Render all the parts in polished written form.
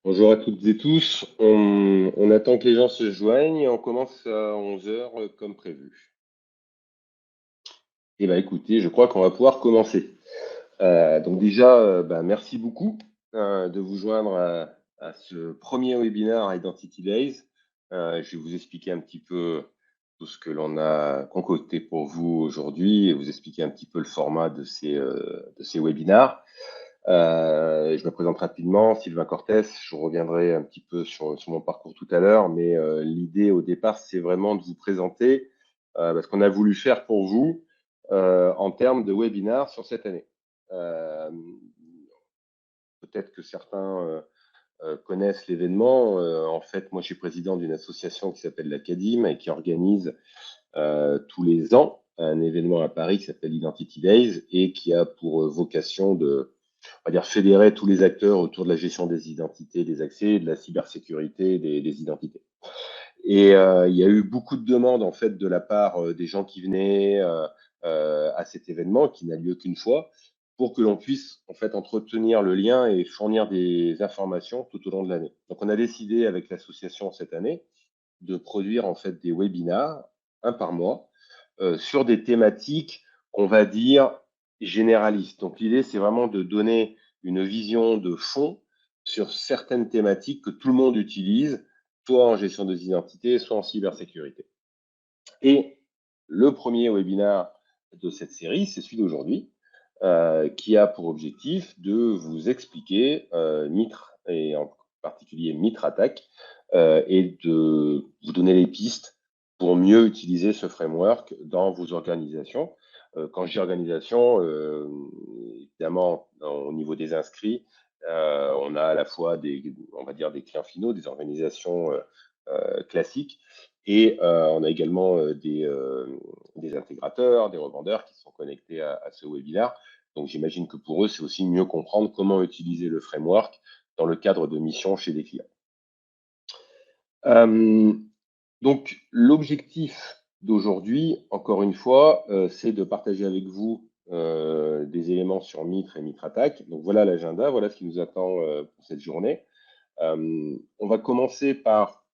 Bonjour à toutes et tous. On attend que les gens se joignent et on commence à 11 heures comme prévu. Eh bien, écoutez, je crois qu'on va pouvoir commencer. Donc déjà, merci beaucoup de vous joindre à ce premier webinaire Identity Days. Je vais vous expliquer un petit peu tout ce que l'on a concocté pour vous aujourd'hui et vous expliquer un petit peu le format de ces webinaires. Je me présente rapidement, Sylvain Cortés, je reviendrai un petit peu sur mon parcours tout à l'heure, mais l'idée au départ, c'est vraiment de vous présenter ce qu'on a voulu faire pour vous en termes de webinaires sur cette année. Euh, Peut-être que certains connaissent l'événement. En fait, moi, je suis président d'une association qui s'appelle l'Acadime et qui organise tous les ans un événement à Paris qui s'appelle Identity Days et qui a pour vocation de, on va dire, fédérer tous les acteurs autour de la gestion des identités, des accès, de la cybersécurité des identités. Et il y a eu beaucoup de demandes en fait de la part des gens qui venaient à cet événement qui n'a lieu qu'une fois pour que l'on puisse en fait entretenir le lien et fournir des informations tout au long de l'année. Donc on a décidé avec l'association cette année de produire en fait des webinars un par mois sur des thématiques qu'on va dire généralistes. Donc l'idée, c'est vraiment de donner une vision de fond sur certaines thématiques que tout le monde utilise, soit en gestion des identités, soit en cybersécurité. Et le premier webinaire de cette série, c'est celui d'aujourd'hui, qui a pour objectif de vous expliquer Mitre, et en particulier Mitre Attack, et de vous donner les pistes pour mieux utiliser ce framework dans vos organisations. Quand je dis organisation, évidemment, au niveau des inscrits, on a à la fois on va dire des clients finaux, des organisations classiques, et on a également des intégrateurs, des revendeurs qui sont connectés à ce webinaire. Donc j'imagine que pour eux, c'est aussi mieux comprendre comment utiliser le framework dans le cadre de missions chez des clients. Donc l'objectif d'aujourd'hui, encore une fois, c'est de partager avec vous des éléments sur Mitre et Mitre Attack. Donc voilà l'agenda, voilà ce qui nous attend pour cette journée. On va commencer par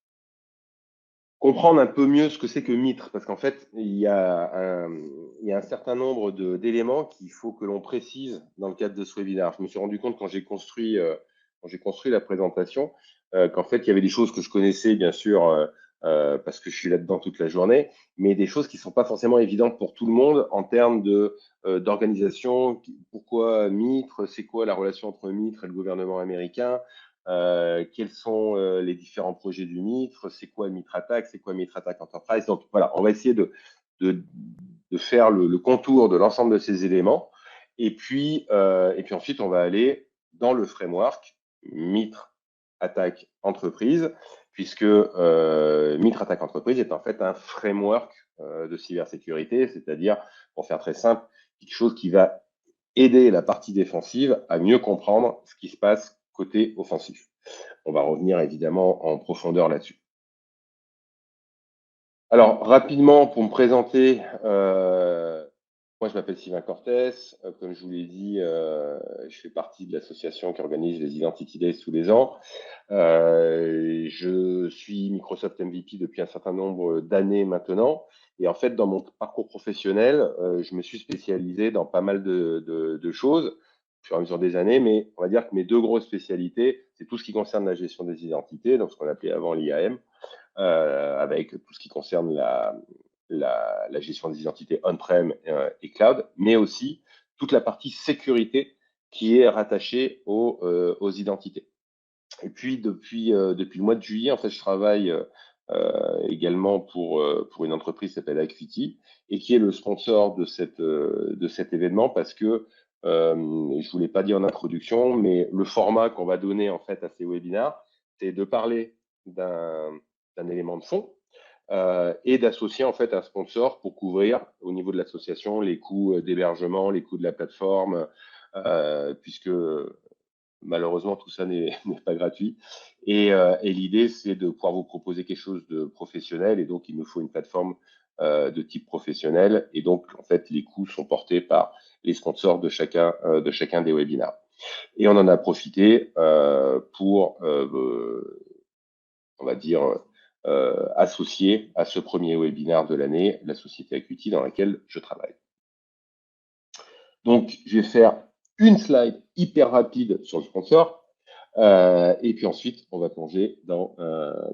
comprendre un peu mieux ce que c'est que Mitre, parce qu'en fait, il y a un certain nombre d'éléments qu'il faut que l'on précise dans le cadre de ce webinaire. Je me suis rendu compte quand j'ai construit la présentation, qu'en fait, il y avait des choses que je connaissais, bien sûr, parce que je suis là-dedans toute la journée, mais des choses qui ne sont pas forcément évidentes pour tout le monde en termes d'organisation. Pourquoi Mitre? C'est quoi la relation entre Mitre et le gouvernement américain? Quels sont les différents projets du Mitre, c'est quoi Mitre Attack, c'est quoi Mitre Attack Enterprise. Donc voilà, on va essayer de, de faire le contour de l'ensemble de ces éléments. Et puis ensuite, on va aller dans le framework Mitre Attack Entreprise, puisque Mitre Attack Entreprise est en fait un framework de cybersécurité, c'est-à-dire, pour faire très simple, quelque chose qui va aider la partie défensive à mieux comprendre ce qui se passe côté offensif. On va revenir évidemment en profondeur là-dessus. Alors, rapidement, pour me présenter, moi je m'appelle Sylvain Cortés. Comme je vous l'ai dit, je fais partie de l'association qui organise les Identity Days tous les ans. Je suis Microsoft MVP depuis un certain nombre d'années maintenant. Et en fait, dans mon parcours professionnel, je me suis spécialisé dans pas mal de choses au fur et à mesure des années, mais on va dire que mes deux grosses spécialités, c'est tout ce qui concerne la gestion des identités, donc ce qu'on appelait avant l'IAM, avec tout ce qui concerne la gestion des identités on-prem et cloud, mais aussi toute la partie sécurité qui est rattachée aux identités. Et puis depuis le mois de juillet, en fait, je travaille également pour une entreprise qui s'appelle Acuity et qui est le sponsor de cet événement parce que je ne vous l'ai pas dit en introduction, mais le format qu'on va donner en fait à ces webinaires, c'est de parler d'un élément de fond et d'associer en fait un sponsor pour couvrir au niveau de l'association les coûts d'hébergement, les coûts de la plateforme, puisque malheureusement, tout ça n'est pas gratuit. Et l'idée, c'est de pouvoir vous proposer quelque chose de professionnel. Et donc, il nous faut une plateforme de type professionnel. Et donc, en fait, les coûts sont portés par les sponsors de chacun des webinaires. Et on en a profité pour, on va dire, associer à ce premier webinaire de l'année la société Acuity dans laquelle je travaille. Donc, je vais faire une slide hyper rapide sur le sponsor, et puis ensuite, on va plonger dans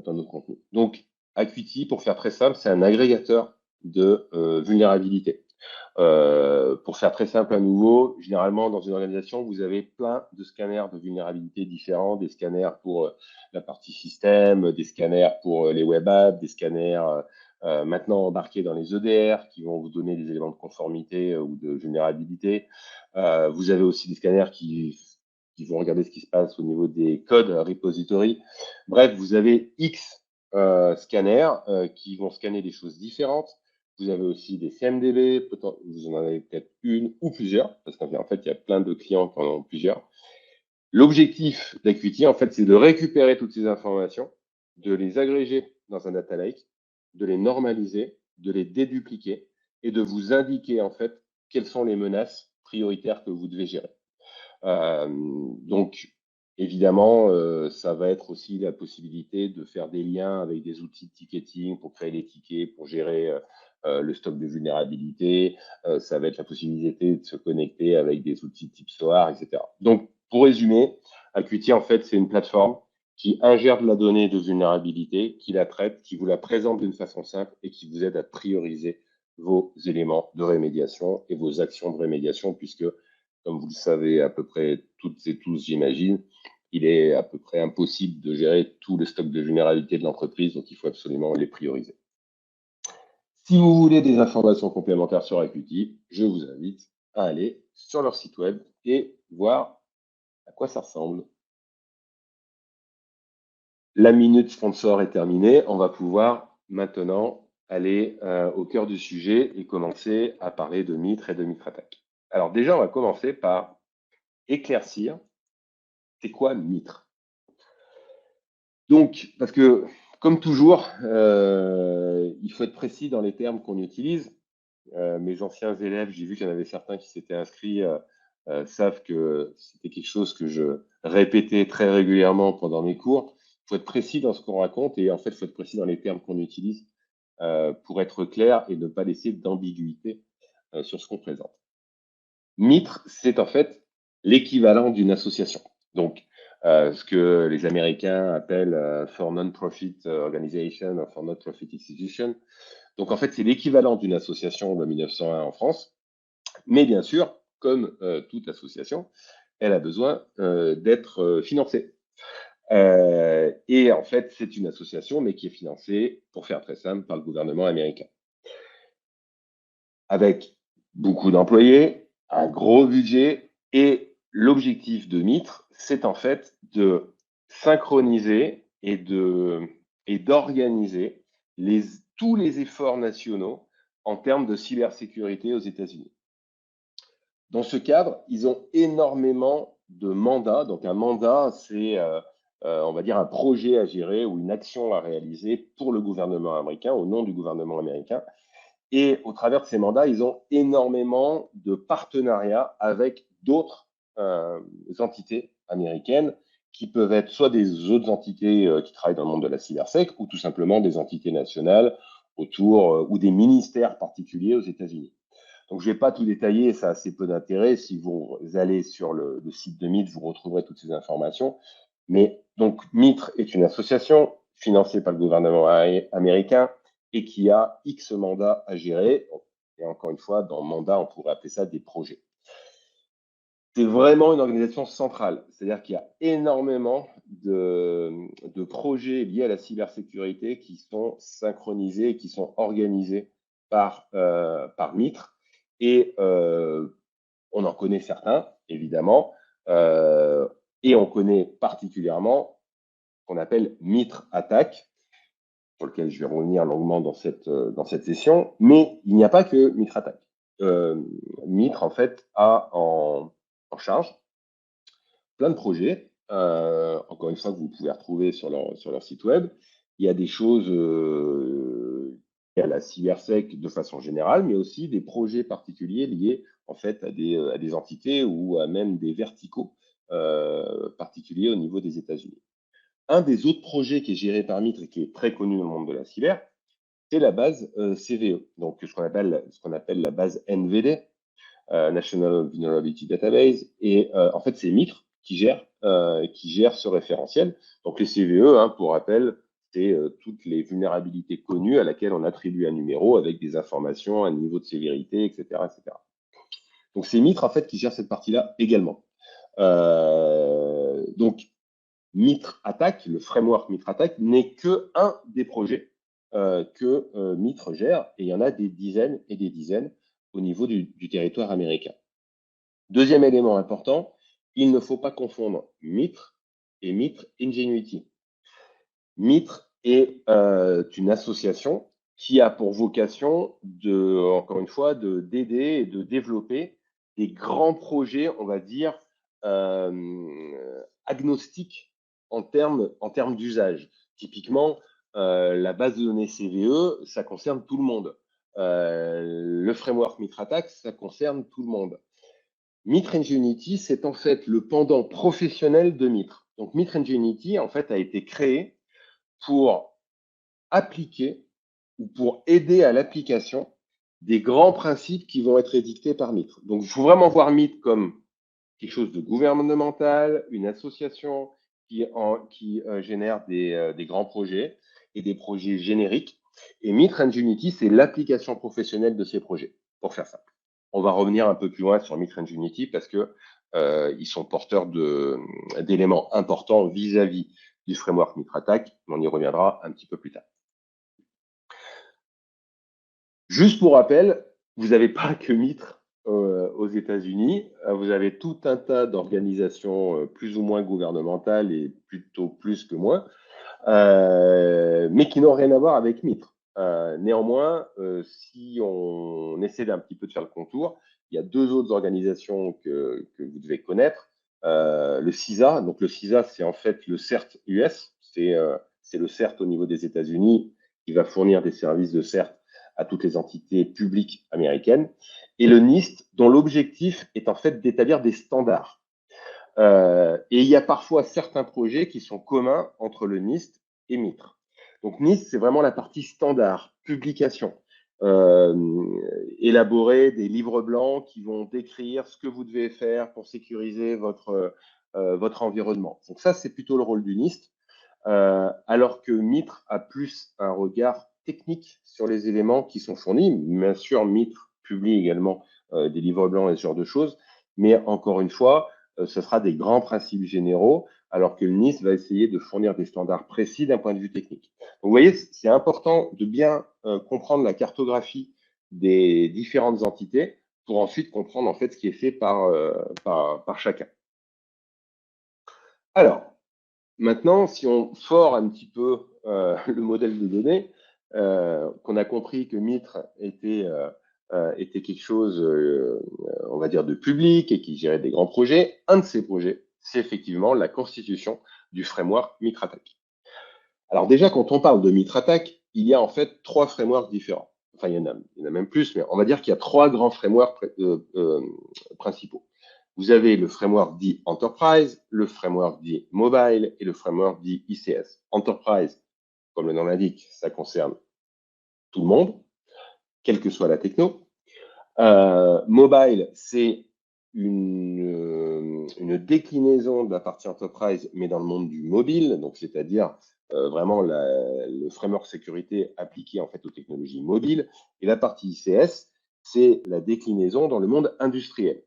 notre contenu. Donc, Acuity, pour faire très simple, c'est un agrégateur de vulnérabilité. Pour faire très simple à nouveau, généralement dans une organisation, vous avez plein de scanners de vulnérabilité différents, des scanners pour la partie système, des scanners pour les web apps, des scanners maintenant embarqués dans les EDR qui vont vous donner des éléments de conformité ou de vulnérabilité. Vous avez aussi des scanners qui vont regarder ce qui se passe au niveau des codes repository. Bref, vous avez X scanners qui vont scanner des choses différentes. Vous avez aussi des CMDB, vous en avez peut-être une ou plusieurs, parce qu'en fait, il y a plein de clients qui en ont plusieurs. L'objectif d'Acuity, en fait, c'est de récupérer toutes ces informations, de les agréger dans un data lake, de les normaliser, de les dédupliquer et de vous indiquer, en fait, quelles sont les menaces prioritaires que vous devez gérer. Donc, évidemment, ça va être aussi la possibilité de faire des liens avec des outils de ticketing pour créer les tickets, pour gérer le stock de vulnérabilité. Ça va être la possibilité de se connecter avec des outils type SOAR, etc. Donc, pour résumer, Acuity, en fait, c'est une plateforme qui ingère de la donnée de vulnérabilité, qui la traite, qui vous la présente d'une façon simple et qui vous aide à prioriser vos éléments de rémédiation et vos actions de rémédiation, puisque comme vous le savez à peu près toutes et tous, j'imagine, il est à peu près impossible de gérer tout le stock de vulnérabilité de l'entreprise, donc il faut absolument les prioriser. Si vous voulez des informations complémentaires sur Acuity, je vous invite à aller sur leur site web et voir à quoi ça ressemble. La minute sponsor est terminée. On va pouvoir maintenant aller au cœur du sujet et commencer à parler de Mitre et de Mitre Attack. Alors déjà, on va commencer par éclaircir c'est quoi Mitre. Donc, parce que comme toujours, il faut être précis dans les termes qu'on utilise. Mes anciens élèves, j'ai vu qu'il y en avait certains qui s'étaient inscrits, savent que c'était quelque chose que je répétais très régulièrement pendant mes cours. Il faut être précis dans ce qu'on raconte et en fait, il faut être précis dans les termes qu'on utilise pour être clair et ne pas laisser d'ambiguïté sur ce qu'on présente. Mitre, c'est en fait l'équivalent d'une association. Donc, ce que les Américains appellent for non-profit organization, or for non-profit institution. Donc, en fait, c'est l'équivalent d'une association de 1901 en France. Mais bien sûr, comme toute association, elle a besoin d'être financée. Et en fait, c'est une association, mais qui est financée, pour faire très simple, par le gouvernement américain. Avec beaucoup d'employés, un gros budget, et l'objectif de Mitre, c'est en fait de synchroniser et d'organiser tous les efforts nationaux en termes de cybersécurité aux États-Unis. Dans ce cadre, ils ont énormément de mandats. Donc un mandat, c'est, on va dire, un projet à gérer ou une action à réaliser pour le gouvernement américain, au nom du gouvernement américain. Et au travers de ces mandats, ils ont énormément de partenariats avec d'autres entités américaines qui peuvent être soit des autres entités qui travaillent dans le monde de la cybersec ou tout simplement des entités nationales autour ou des ministères particuliers aux États-Unis. Donc, je ne vais pas tout détailler, ça a assez peu d'intérêt. Si vous allez sur le site de Mitre, vous retrouverez toutes ces informations. Mais donc, Mitre est une association financée par le gouvernement américain et qui a X mandats à gérer. Et encore une fois, dans mandat, on pourrait appeler ça des projets. C'est vraiment une organisation centrale, c'est-à-dire qu'il y a énormément de projets liés à la cybersécurité qui sont synchronisés et qui sont organisés par Mitre. Et on en connaît certains, évidemment, et on connaît particulièrement ce qu'on appelle Mitre Attack, sur lequel je vais revenir longuement dans cette session, mais il n'y a pas que Mitre Attack. Mitre, en fait, a en charge plein de projets, encore une fois, que vous pouvez retrouver sur leur site web. Il y a des choses liées à la cybersec de façon générale, mais aussi des projets particuliers liés en fait à des entités ou à même des verticaux particulier au niveau des États-Unis. Un des autres projets qui est géré par Mitre et qui est très connu dans le monde de la cyber, c'est la base CVE, donc ce qu'on appelle la base NVD, National Vulnerability Database. Et en fait, c'est Mitre qui gère ce référentiel. Donc les CVE, hein, pour rappel, c'est toutes les vulnérabilités connues à laquelle on attribue un numéro avec des informations, un niveau de sévérité, etc., etc. Donc c'est Mitre en fait qui gère cette partie-là également. Donc Mitre Attack, le framework Mitre Attack, n'est que un des projets que Mitre gère, et il y en a des dizaines et des dizaines au niveau du territoire américain. Deuxième élément important, il ne faut pas confondre Mitre et Mitre Ingenuity. Mitre est une association qui a pour vocation encore une fois, d'aider et de développer des grands projets, on va dire, agnostiques en termes d'usage. Typiquement, la base de données CVE, ça concerne tout le monde. Le framework Mitre Attack, ça concerne tout le monde. Mitre Ingenuity, c'est en fait le pendant professionnel de Mitre. Donc Mitre Ingenuity, en fait, a été créé pour appliquer ou pour aider à l'application des grands principes qui vont être édictés par Mitre. Donc, il faut vraiment voir Mitre comme quelque chose de gouvernemental, une association qui génère des grands projets et des projets génériques. Et Mitre Ingenuity, c'est l'application professionnelle de ces projets, pour faire simple. On va revenir un peu plus loin sur Mitre Ingenuity parce que ils sont porteurs d'éléments importants vis-à-vis du framework Mitre Attack. On y reviendra un petit peu plus tard. Juste pour rappel, vous n'avez pas que Mitre aux États-Unis, vous avez tout un tas d'organisations plus ou moins gouvernementales et plutôt plus que moins, mais qui n'ont rien à voir avec Mitre. Néanmoins, si on essaie d'un petit peu de faire le contour, il y a deux autres organisations que vous devez connaître. Le CISA, donc le CISA, c'est en fait le CERT US, c'est le CERT au niveau des États-Unis qui va fournir des services de CERT à toutes les entités publiques américaines, et le NIST, dont l'objectif est en fait d'établir des standards. Et il y a parfois certains projets qui sont communs entre le NIST et Mitre. Donc NIST, c'est vraiment la partie standard, publication. Élaborer des livres blancs qui vont décrire ce que vous devez faire pour sécuriser votre environnement. Donc ça, c'est plutôt le rôle du NIST, alors que Mitre a plus un regard technique sur les éléments qui sont fournis. Bien sûr, Mitre publie également des livres blancs et ce genre de choses, mais encore une fois, ce sera des grands principes généraux, alors que le NIST va essayer de fournir des standards précis d'un point de vue technique. Donc, vous voyez, c'est important de bien comprendre la cartographie des différentes entités pour ensuite comprendre en fait ce qui est fait par chacun. Alors, maintenant, si on fore un petit peu le modèle de données, qu'on a compris que Mitre était quelque chose, on va dire, de public et qui gérait des grands projets, un de ces projets, c'est effectivement la constitution du framework Mitre Attack. Alors déjà, quand on parle de Mitre Attack, il y a en fait trois frameworks différents. Enfin, il y en a même plus, mais on va dire qu'il y a trois grands frameworks principaux. Vous avez le framework dit Enterprise, le framework dit Mobile et le framework dit ICS. Enterprise, comme le nom l'indique, ça concerne tout le monde, quelle que soit la techno. Mobile, c'est une déclinaison de la partie Enterprise, mais dans le monde du mobile, donc c'est-à-dire vraiment le framework sécurité appliqué en fait aux technologies mobiles. Et la partie ICS, c'est la déclinaison dans le monde industriel.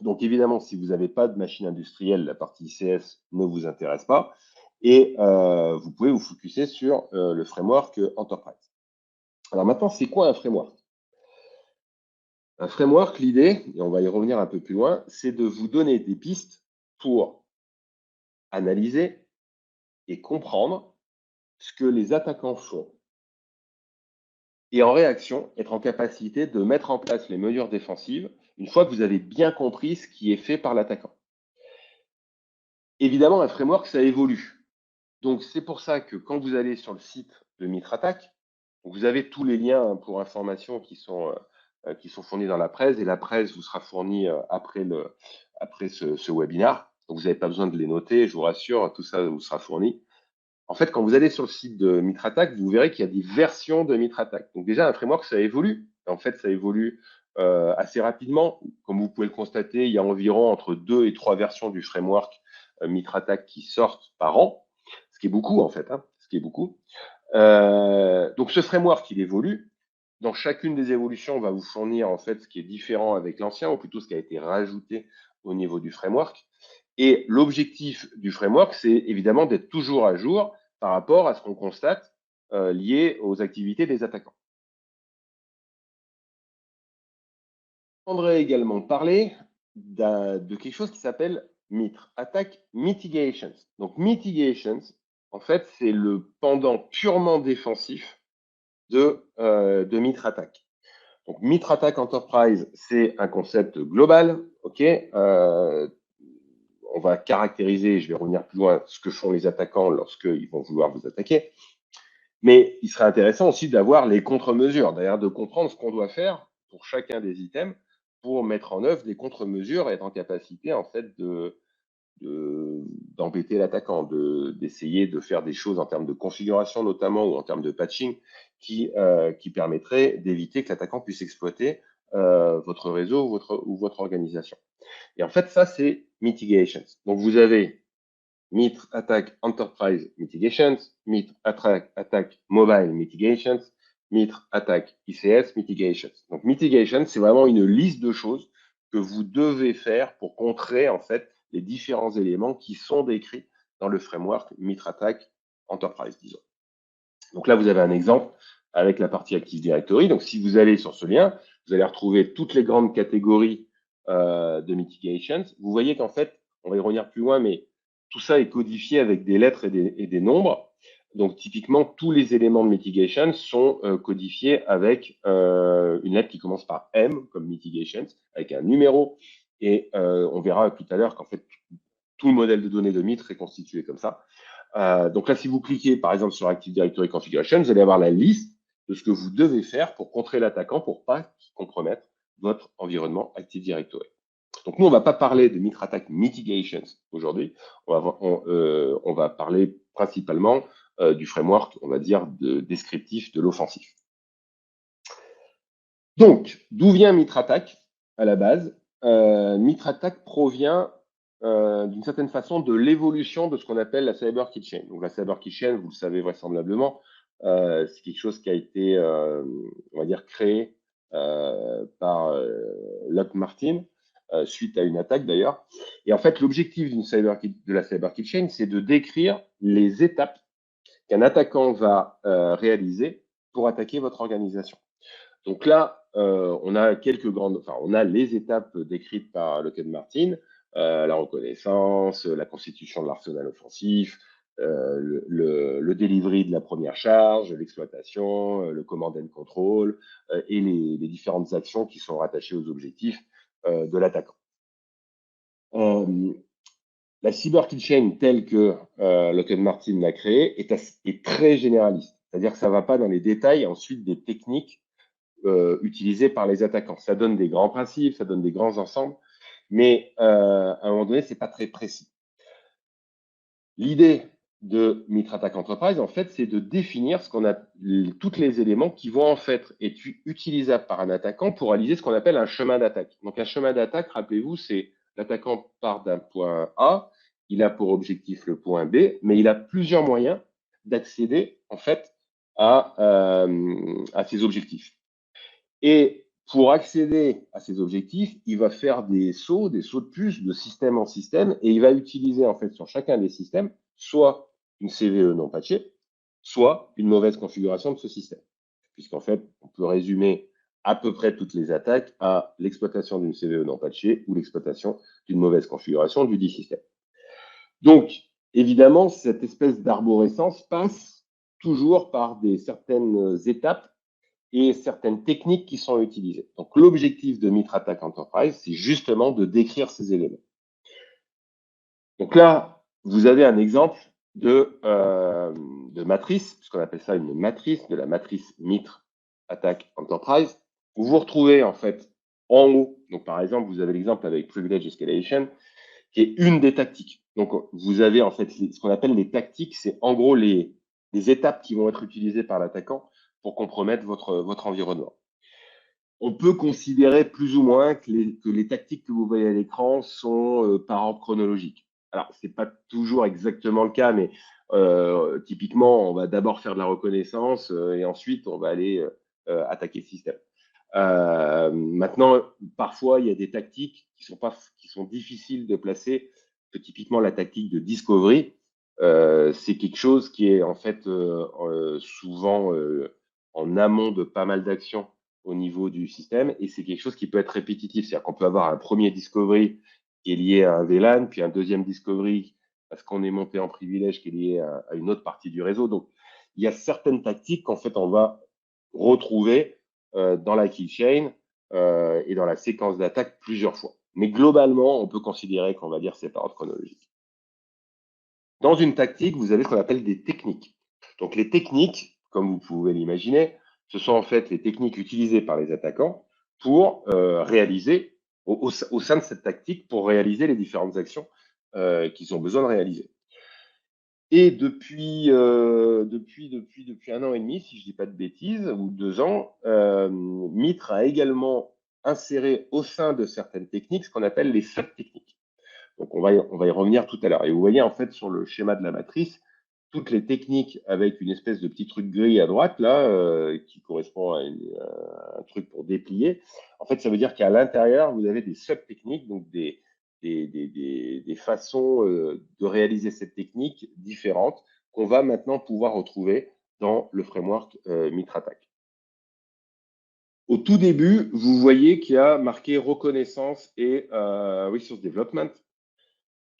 Donc évidemment, si vous n'avez pas de machine industrielle, la partie ICS ne vous intéresse pas. Et vous pouvez vous focuser sur le framework Enterprise. Alors maintenant, c'est quoi un framework? Un framework, l'idée, et on va y revenir un peu plus loin, c'est de vous donner des pistes pour analyser et comprendre ce que les attaquants font. Et en réaction, être en capacité de mettre en place les mesures défensives une fois que vous avez bien compris ce qui est fait par l'attaquant. Évidemment, un framework, ça évolue. Donc, c'est pour ça que quand vous allez sur le site de Mitre Attack, vous avez tous les liens pour information qui sont fournis dans la presse, et la presse vous sera fournie après ce webinaire. Donc, vous n'avez pas besoin de les noter, je vous rassure, tout ça vous sera fourni. En fait, quand vous allez sur le site de MitraTac, vous verrez qu'il y a des versions de MitraTac. Donc déjà, un framework, ça évolue. En fait, ça évolue assez rapidement. Comme vous pouvez le constater, il y a environ entre 2 et 3 versions du framework MitraTac qui sortent par an, ce qui est beaucoup en fait, hein, ce qui est beaucoup. Donc ce framework, il évolue. Dans chacune des évolutions, on va vous fournir en fait ce qui est différent avec l'ancien, ou plutôt ce qui a été rajouté au niveau du framework. Et l'objectif du framework, c'est évidemment d'être toujours à jour par rapport à ce qu'on constate lié aux activités des attaquants. On voudrait également parler de quelque chose qui s'appelle MITRE, Attack Mitigations. Donc Mitigations, en fait, c'est le pendant purement défensif de MITRE Attack. Donc MITRE Attack Enterprise, c'est un concept global, ok. On va caractériser, je vais revenir plus loin, ce que font les attaquants lorsqu'ils vont vouloir vous attaquer. Mais il serait intéressant aussi d'avoir les contre-mesures, d'ailleurs de comprendre ce qu'on doit faire pour chacun des items pour mettre en œuvre des contre-mesures et être en capacité en fait d'embêter l'attaquant, d'essayer de faire des choses en termes de configuration notamment ou en termes de patching qui permettraient d'éviter que l'attaquant puisse exploiter votre réseau ou votre organisation. Et en fait, ça, c'est mitigations. Donc, vous avez MITRE Attack Enterprise Mitigations, MITRE Attack Mobile Mitigations, MITRE Attack ICS Mitigations. Donc, mitigations, c'est vraiment une liste de choses que vous devez faire pour contrer, en fait, les différents éléments qui sont décrits dans le framework MITRE Attack Enterprise, disons. Donc là, vous avez un exemple avec la partie Active Directory. Donc, si vous allez sur ce lien, vous allez retrouver toutes les grandes catégories de mitigations. Vous voyez qu'en fait, on va y revenir plus loin, mais tout ça est codifié avec des lettres et des nombres. Donc, typiquement, tous les éléments de mitigation sont codifiés avec une lettre qui commence par M, comme mitigations, avec un numéro. Et on verra tout à l'heure qu'en fait, tout le modèle de données de MITRE est constitué comme ça. Donc là, si vous cliquez par exemple sur Active Directory Configuration, vous allez avoir la liste de ce que vous devez faire pour contrer l'attaquant pour pas compromettre votre environnement Active Directory. Donc nous, on ne va pas parler de MITRE Attack Mitigations aujourd'hui. On va parler principalement du framework, on va dire, descriptif de l'offensif. Donc, d'où vient MITRE Attack à la base MITRE Attack provient d'une certaine façon de l'évolution de ce qu'on appelle la Cyber Keychain. Donc la Cyber Keychain, vous le savez vraisemblablement, c'est quelque chose qui a été, on va dire, créé par Lockheed Martin suite à une attaque d'ailleurs. Et en fait, l'objectif de la Cyber Keychain, c'est de décrire les étapes qu'un attaquant va réaliser pour attaquer votre organisation. Donc là, on a on a les étapes décrites par Lockheed Martin, la reconnaissance, la constitution de l'arsenal offensif, le delivery de la première charge, l'exploitation, le command and control et les différentes actions qui sont rattachées aux objectifs de l'attaquant. La Cyber Keychain telle que Lockheed Martin l'a créée est très généraliste. C'est-à-dire que ça ne va pas dans les détails ensuite des techniques utilisées par les attaquants. Ça donne des grands principes, ça donne des grands ensembles, mais à un moment donné, c'est pas très précis. L'idée de MITRE Attack Enterprise, en fait, c'est de définir tous les éléments qui vont en fait être utilisables par un attaquant pour réaliser ce qu'on appelle un chemin d'attaque. Donc un chemin d'attaque, rappelez-vous, c'est l'attaquant part d'un point A, il a pour objectif le point B, mais il a plusieurs moyens d'accéder en fait à ses objectifs. Et pour accéder à ces objectifs, il va faire des sauts de puce de système en système, et il va utiliser en fait sur chacun des systèmes soit une CVE non patchée, soit une mauvaise configuration de ce système. Puisqu'en fait, on peut résumer à peu près toutes les attaques à l'exploitation d'une CVE non patchée ou l'exploitation d'une mauvaise configuration du dit système. Donc, évidemment, cette espèce d'arborescence passe toujours par certaines étapes et certaines techniques qui sont utilisées. Donc, l'objectif de MITRE Attack Enterprise, c'est justement de décrire ces éléments. Donc là, vous avez un exemple de matrice, ce qu'on appelle ça une matrice, de la matrice MITRE Attack Enterprise, où vous retrouvez en fait en haut, donc par exemple, vous avez l'exemple avec Privilege Escalation, qui est une des tactiques. Donc, vous avez en fait ce qu'on appelle les tactiques, c'est en gros les étapes qui vont être utilisées par l'attaquant pour compromettre votre environnement. On peut considérer plus ou moins que les tactiques que vous voyez à l'écran sont par ordre chronologique. Alors, ce n'est pas toujours exactement le cas, mais typiquement, on va d'abord faire de la reconnaissance et ensuite, on va aller attaquer le système. Maintenant, parfois, il y a des tactiques qui sont difficiles de placer. Que typiquement, la tactique de discovery, c'est quelque chose qui est en fait souvent en amont de pas mal d'actions au niveau du système, et c'est quelque chose qui peut être répétitif. C'est-à-dire qu'on peut avoir un premier discovery qui est lié à un VLAN, puis un deuxième discovery parce qu'on est monté en privilège qui est lié à une autre partie du réseau. Donc, il y a certaines tactiques qu'en fait, on va retrouver dans la kill chain et dans la séquence d'attaque plusieurs fois. Mais globalement, on peut considérer qu'on va dire c'est par ordre chronologique. Dans une tactique, vous avez ce qu'on appelle des techniques. Donc les techniques, comme vous pouvez l'imaginer, ce sont en fait les techniques utilisées par les attaquants pour réaliser, au sein de cette tactique, pour réaliser les différentes actions qu'ils ont besoin de réaliser. Et depuis 1 an et demi, si je ne dis pas de bêtises, ou 2 ans, Mitre a également inséré au sein de certaines techniques ce qu'on appelle les sub-techniques. Donc, on va y revenir tout à l'heure. Et vous voyez, en fait, sur le schéma de la matrice, toutes les techniques avec une espèce de petit truc gris à droite, là, qui correspond à un truc pour déplier. En fait, ça veut dire qu'à l'intérieur, vous avez des sub-techniques, donc des façons de réaliser cette technique différentes qu'on va maintenant pouvoir retrouver dans le framework MitraTac. Au tout début, vous voyez qu'il y a marqué reconnaissance et resource development.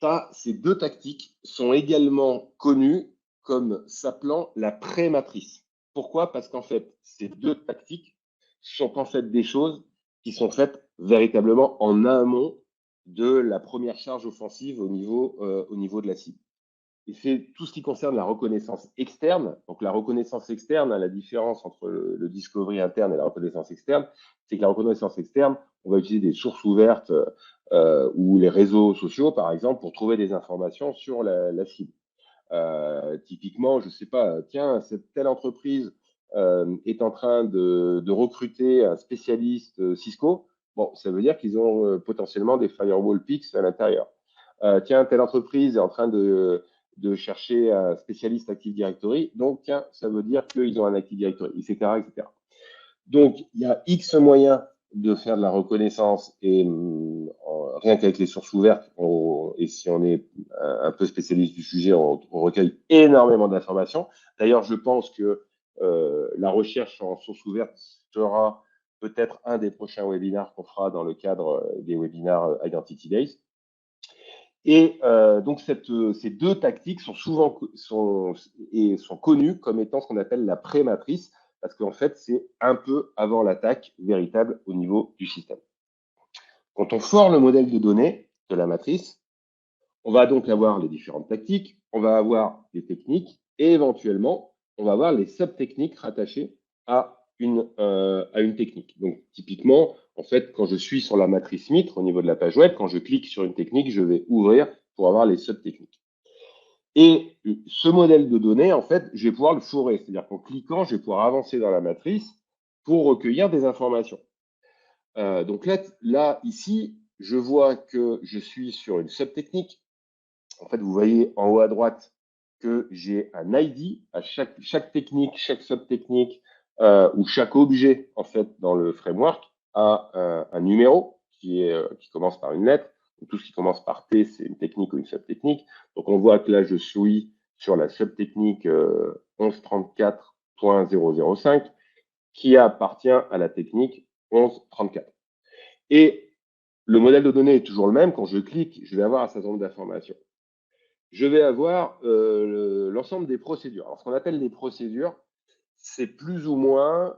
Ça, ces deux tactiques sont également connues comme s'appelant la pré-matrice. Pourquoi? Parce qu'en fait, ces deux tactiques sont en fait des choses qui sont faites véritablement en amont de la première charge offensive au niveau de la cible. Et c'est tout ce qui concerne la reconnaissance externe. Donc la reconnaissance externe, la différence entre le discovery interne et la reconnaissance externe, c'est que la reconnaissance externe, on va utiliser des sources ouvertes ou les réseaux sociaux, par exemple, pour trouver des informations sur la cible. Typiquement, je ne sais pas, tiens, cette telle entreprise est en train de recruter un spécialiste Cisco. Bon, ça veut dire qu'ils ont potentiellement des firewall picks à l'intérieur. Tiens, telle entreprise est en train de chercher un spécialiste Active Directory. Donc, tiens, ça veut dire qu'ils ont un Active Directory, etc., etc. Donc, il y a X moyens de faire de la reconnaissance et rien qu'avec les sources ouvertes, et si on est un peu spécialiste du sujet, on recueille énormément d'informations. D'ailleurs, je pense que la recherche en sources ouvertes sera peut-être un des prochains webinaires qu'on fera dans le cadre des webinaires Identity Days. Et donc, ces deux tactiques sont connues comme étant ce qu'on appelle la pré-matrice, parce qu'en fait, c'est un peu avant l'attaque véritable au niveau du système. Quand on forme le modèle de données de la matrice, on va donc avoir les différentes tactiques, on va avoir les techniques, et éventuellement, on va avoir les sub-techniques rattachées à une technique. Donc, typiquement, en fait, quand je suis sur la matrice Mitre au niveau de la page web, quand je clique sur une technique, je vais ouvrir pour avoir les sub-techniques. Et ce modèle de données, en fait, je vais pouvoir le fourrer. C'est-à-dire qu'en cliquant, je vais pouvoir avancer dans la matrice pour recueillir des informations. Donc là, ici, je vois que je suis sur une sub-technique. En fait, vous voyez en haut à droite que j'ai un ID à chaque technique, chaque sub-technique ou chaque objet en fait dans le framework a un numéro qui commence par une lettre. Donc, tout ce qui commence par T, c'est une technique ou une sub-technique. Donc on voit que là, je suis sur la sub-technique 1134.005 qui appartient à la technique 1134. Et le modèle de données est toujours le même. Quand je clique, je vais avoir un certain nombre d'informations. Je vais avoir l'ensemble des procédures. Alors, ce qu'on appelle les procédures, c'est plus ou moins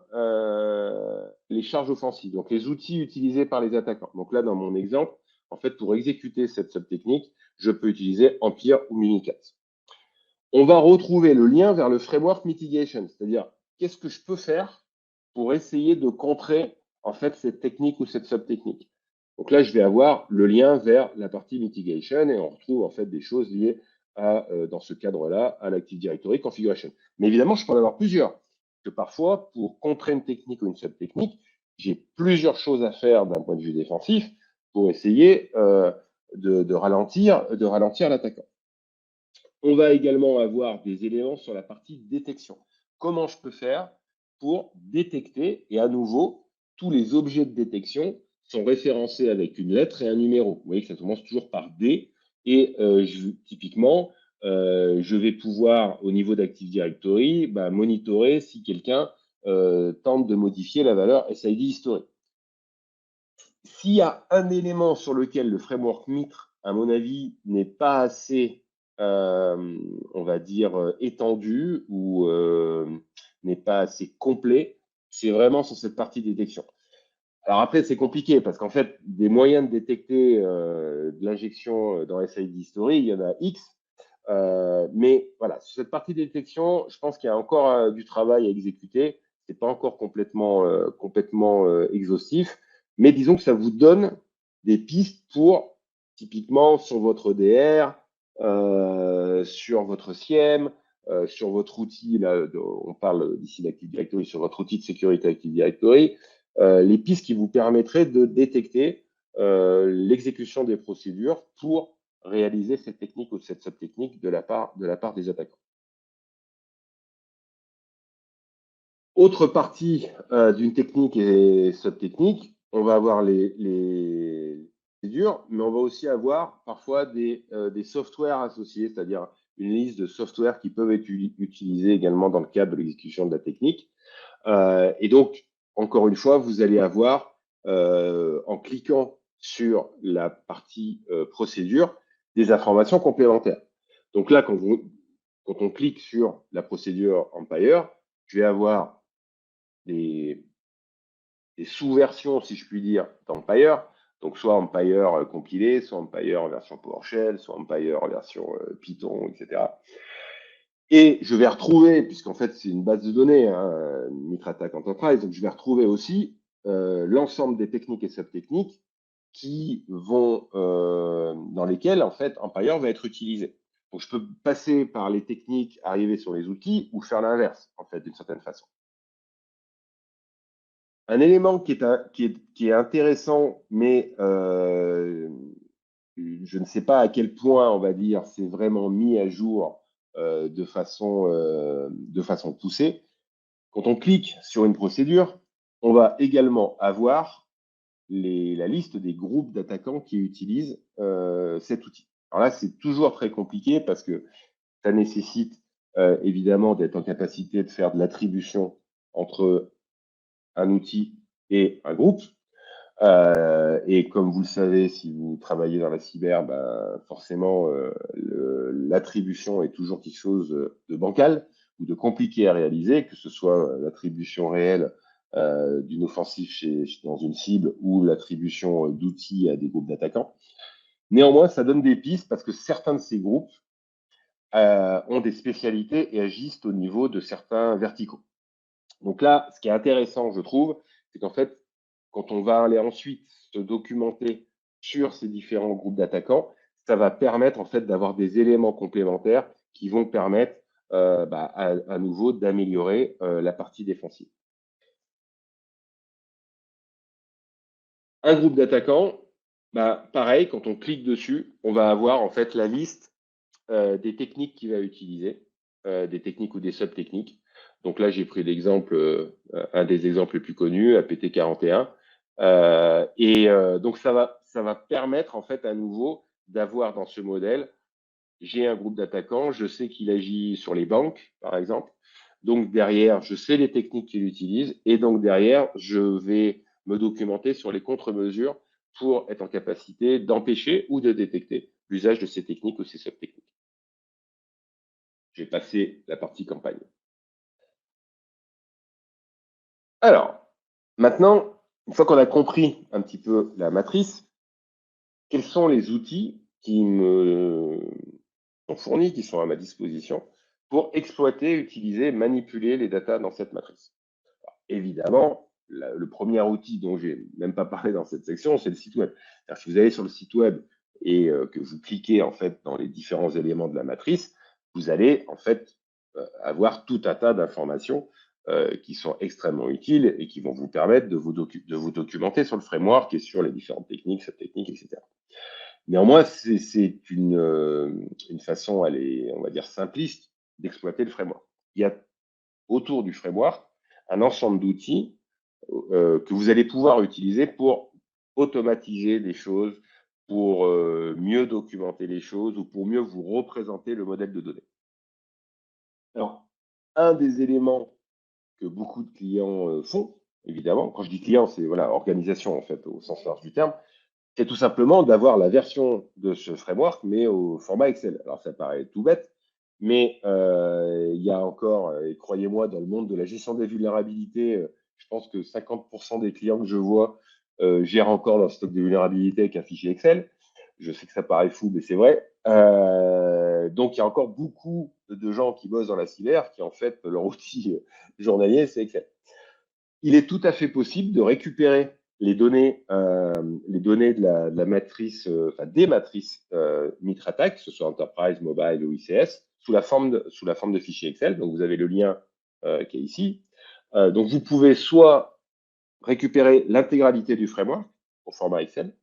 les charges offensives, donc les outils utilisés par les attaquants. Donc là, dans mon exemple, en fait, pour exécuter cette sub-technique, je peux utiliser Empire ou Mimikatz. On va retrouver le lien vers le framework mitigation, c'est-à-dire qu'est-ce que je peux faire pour essayer de contrer en fait cette technique ou cette sub-technique. Donc là, je vais avoir le lien vers la partie mitigation et on retrouve en fait des choses liées à, dans ce cadre-là, à l'Active Directory configuration. Mais évidemment, je peux en avoir plusieurs. Parce que parfois, pour contrer une technique ou une sub-technique, j'ai plusieurs choses à faire d'un point de vue défensif pour essayer de ralentir l'attaquant. On va également avoir des éléments sur la partie détection. Comment je peux faire pour détecter, et à nouveau, tous les objets de détection sont référencés avec une lettre et un numéro. Vous voyez que ça commence toujours par D, et typiquement, je vais pouvoir, au niveau d'Active Directory, monitorer si quelqu'un tente de modifier la valeur SID historique. S'il y a un élément sur lequel le framework Mitre, à mon avis, n'est pas assez, on va dire, étendu ou n'est pas assez complet, c'est vraiment sur cette partie détection. Alors après, c'est compliqué parce qu'en fait, des moyens de détecter de l'injection dans SID History, il y en a X. Mais voilà, sur cette partie détection, je pense qu'il y a encore du travail à exécuter. C'est pas encore complètement exhaustif, mais disons que ça vous donne des pistes pour, typiquement, sur votre DR, sur votre SIEM, sur votre outil, là, on parle d'ici d'Active Directory, sur votre outil de sécurité Active Directory, les pistes qui vous permettraient de détecter l'exécution des procédures pour réaliser cette technique ou cette sub-technique de la part des attaquants. Autre partie d'une technique et sub-technique, on va avoir les procédures, mais on va aussi avoir parfois des softwares associés, c'est-à-dire une liste de softwares qui peuvent être utilisés également dans le cadre de l'exécution de la technique. Et donc, encore une fois, vous allez avoir, en cliquant sur la partie procédure, des informations complémentaires. Donc là, quand on clique sur la procédure Empire, je vais avoir des sous-versions, si je puis dire, d'Empire. Donc soit Empire compilé, soit Empire version PowerShell, soit Empire version Python, etc. Et je vais retrouver, puisqu'en fait c'est une base de données, hein, Mitre Attack Enterprise, donc je vais retrouver aussi l'ensemble des techniques et sub-techniques qui vont, dans lesquelles en fait Empire va être utilisé. Donc je peux passer par les techniques, arriver sur les outils ou faire l'inverse, en fait, d'une certaine façon. Un élément qui est intéressant, mais je ne sais pas à quel point, on va dire, c'est vraiment mis à jour de façon poussée. Quand on clique sur une procédure, on va également avoir la liste des groupes d'attaquants qui utilisent cet outil. Alors là, c'est toujours très compliqué parce que ça nécessite évidemment d'être en capacité de faire de l'attribution entre un outil et un groupe. Et comme vous le savez, si vous travaillez dans la cyber, forcément, l'attribution est toujours quelque chose de bancal ou de compliqué à réaliser, que ce soit l'attribution réelle d'une offensive dans une cible ou l'attribution d'outils à des groupes d'attaquants. Néanmoins, ça donne des pistes parce que certains de ces groupes ont des spécialités et agissent au niveau de certains verticaux. Donc là, ce qui est intéressant, je trouve, c'est qu'en fait, quand on va aller ensuite se documenter sur ces différents groupes d'attaquants, ça va permettre en fait d'avoir des éléments complémentaires qui vont permettre à nouveau d'améliorer la partie défensive. Un groupe d'attaquants, pareil, quand on clique dessus, on va avoir en fait la liste des techniques qu'il va utiliser, des techniques ou des sub-techniques. Donc là, j'ai pris l'exemple, un des exemples les plus connus, APT41. Donc ça va permettre en fait à nouveau d'avoir dans ce modèle, j'ai un groupe d'attaquants, je sais qu'il agit sur les banques, par exemple. Donc derrière, je sais les techniques qu'il utilise et donc derrière, je vais me documenter sur les contre-mesures pour être en capacité d'empêcher ou de détecter l'usage de ces techniques ou ces sub-techniques. J'ai passé la partie campagne. Alors, maintenant, une fois qu'on a compris un petit peu la matrice, quels sont les outils qui me sont fournis, qui sont à ma disposition pour exploiter, utiliser, manipuler les datas dans cette matrice? Alors, évidemment, le premier outil dont j'ai même pas parlé dans cette section, c'est le site web. Si vous allez sur le site web et que vous cliquez en fait dans les différents éléments de la matrice, vous allez en fait avoir tout un tas d'informations qui sont extrêmement utiles et qui vont vous permettre de vous documenter sur le framework et sur les différentes techniques, sub-techniques, etc. Néanmoins, c'est une façon, on va dire, simpliste d'exploiter le framework. Il y a autour du framework un ensemble d'outils que vous allez pouvoir utiliser pour automatiser des choses, pour mieux documenter les choses ou pour mieux vous représenter le modèle de données. Alors, un des éléments que beaucoup de clients font, évidemment, quand je dis client, c'est voilà, organisation en fait, au sens large du terme, c'est tout simplement d'avoir la version de ce framework, mais au format Excel. Alors, ça paraît tout bête, mais il y a encore, et croyez-moi, dans le monde de la gestion des vulnérabilités, je pense que 50% des clients que je vois gèrent encore leur stock de vulnérabilités avec un fichier Excel. Je sais que ça paraît fou, mais c'est vrai. Donc, il y a encore beaucoup de gens qui bossent dans la cyber qui, en fait, leur outil journalier, c'est Excel. Il est tout à fait possible de récupérer les données de la matrice, enfin des matrices Mitre Attack, que ce soit Enterprise, Mobile ou ICS, sous la forme de fichier Excel. Donc, vous avez le lien qui est ici. Donc, vous pouvez soit récupérer l'intégralité du framework au format Excel,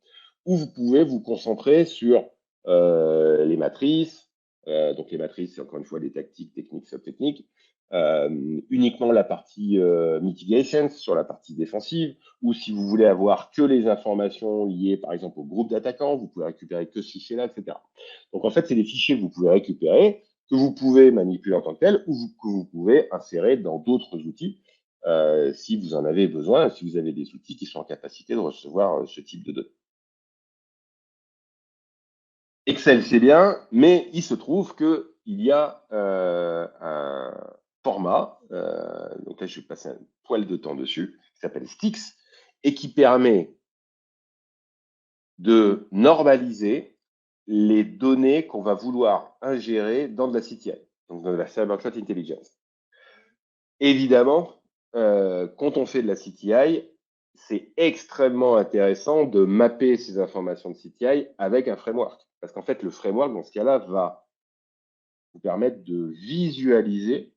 ou vous pouvez vous concentrer sur les matrices. Donc, les matrices, c'est encore une fois des tactiques, techniques, sub-techniques. Uniquement la partie mitigation sur la partie défensive, ou si vous voulez avoir que les informations liées par exemple au groupe d'attaquants, vous pouvez récupérer que ce fichier-là, etc. Donc en fait, c'est des fichiers que vous pouvez récupérer, que vous pouvez manipuler en tant que tel, ou que vous pouvez insérer dans d'autres outils si vous en avez besoin, si vous avez des outils qui sont en capacité de recevoir ce type de données. Excel, c'est bien, mais il se trouve qu'il y a un format, donc là je vais passer un poil de temps dessus, qui s'appelle Stix, et qui permet de normaliser les données qu'on va vouloir ingérer dans de la CTI, donc dans de la Cyber Threat Intelligence. Évidemment, quand on fait de la CTI, c'est extrêmement intéressant de mapper ces informations de CTI avec un framework. Parce qu'en fait, le framework, dans ce cas-là, va vous permettre de visualiser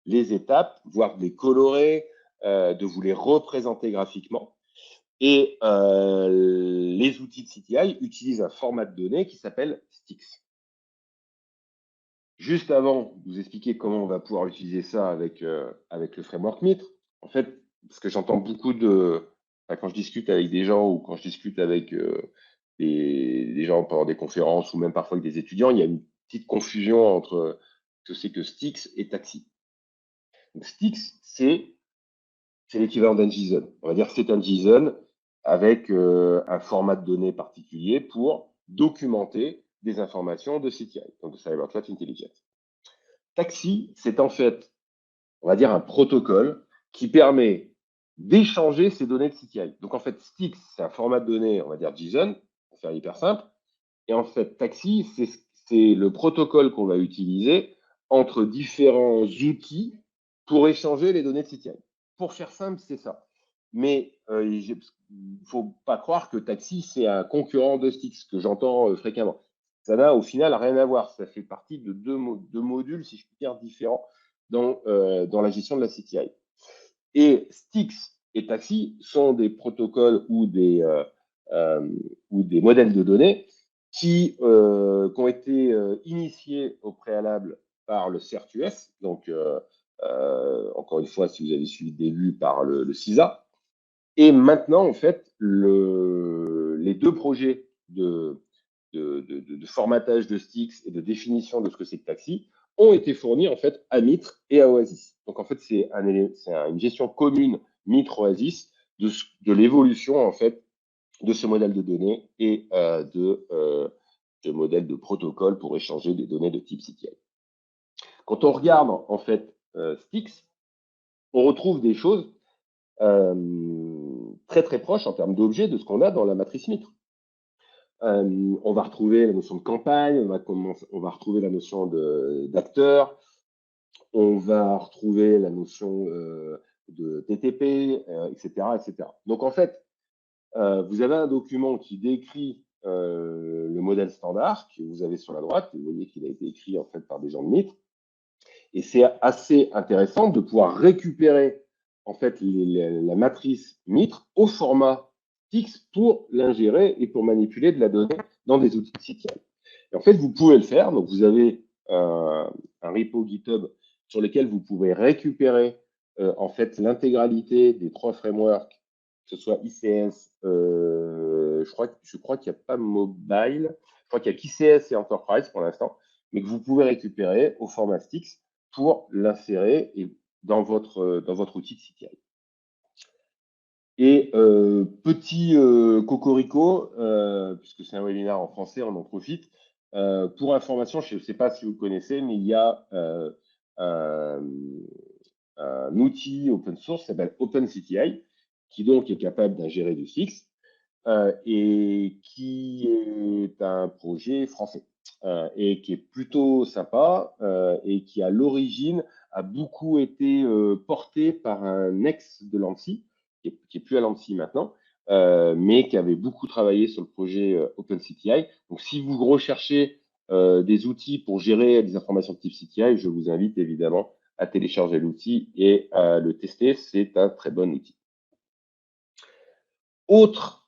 les étapes, voire de les colorer, de vous les représenter graphiquement. Et les outils de CTI utilisent un format de données qui s'appelle Stix. Juste avant de vous expliquer comment on va pouvoir utiliser ça avec le framework Mitre, en fait, parce que j'entends beaucoup quand je discute avec des gens ou quand je discute avec des gens pendant des conférences ou même parfois avec des étudiants, il y a une petite confusion entre ce que c'est que Stix et Taxi. Donc, Stix, c'est l'équivalent d'un JSON. On va dire que c'est un JSON avec un format de données particulier pour documenter des informations de CTI, donc de Cyber Threat Intelligence. Taxi, c'est en fait, on va dire, un protocole qui permet d'échanger ces données de CTI. Donc en fait, Stix, c'est un format de données, on va dire JSON, pour faire hyper simple. Et en fait, Taxi, c'est le protocole qu'on va utiliser entre différents outils pour échanger les données de CTI. Pour faire simple, c'est ça. Mais il ne faut pas croire que Taxi, c'est un concurrent de Stix, que j'entends fréquemment. Ça n'a au final rien à voir. Ça fait partie de deux modules, si je puis dire, différents dans la gestion de la CTI. Et Stix et Taxi sont des protocoles ou des modèles de données qui ont été initiés au préalable par le CERT-US, donc encore une fois, si vous avez suivi le début, par le CISA. Et maintenant, en fait, les deux projets de formatage de Stix et de définition de ce que c'est que Taxi ont été fournis en fait à Mitre et à Oasis. Donc en fait, c'est une gestion commune Mitre-Oasis de l'évolution en fait de ce modèle de données et de modèle de protocole pour échanger des données de type CTI. Quand on regarde en fait Stix, on retrouve des choses très très proches en termes d'objets de ce qu'on a dans la matrice Mitre. On va retrouver la notion de campagne, on va retrouver la notion d'acteur, on va retrouver la notion de TTP, etc., etc. Donc, en fait, vous avez un document qui décrit le modèle standard que vous avez sur la droite. Vous voyez qu'il a été écrit en fait par des gens de Mitre. Et c'est assez intéressant de pouvoir récupérer en fait la matrice Mitre au format fixe pour l'ingérer et pour manipuler de la donnée dans des outils de CTI. Et en fait, vous pouvez le faire. Donc, vous avez un repo GitHub sur lequel vous pouvez récupérer en fait l'intégralité des 3 frameworks, que ce soit ICS, je crois qu'il n'y a pas mobile, je crois qu'il y a qu'ICS et Enterprise pour l'instant, mais que vous pouvez récupérer au format Stix pour l'insérer dans votre outil de CTI. Et petit cocorico, puisque c'est un webinaire en français, on en profite. Pour information, je ne sais pas si vous connaissez, mais il y a un outil open source qui s'appelle OpenCTI, qui donc est capable d'ingérer du Stix et qui est un projet français et qui est plutôt sympa et qui à l'origine a beaucoup été porté par un ex de l'ANSSI, qui est plus à l'ANSSI maintenant, mais qui avait beaucoup travaillé sur le projet OpenCTI. Donc, si vous recherchez des outils pour gérer des informations de type CTI, je vous invite évidemment à télécharger l'outil et à le tester. C'est un très bon outil. Autre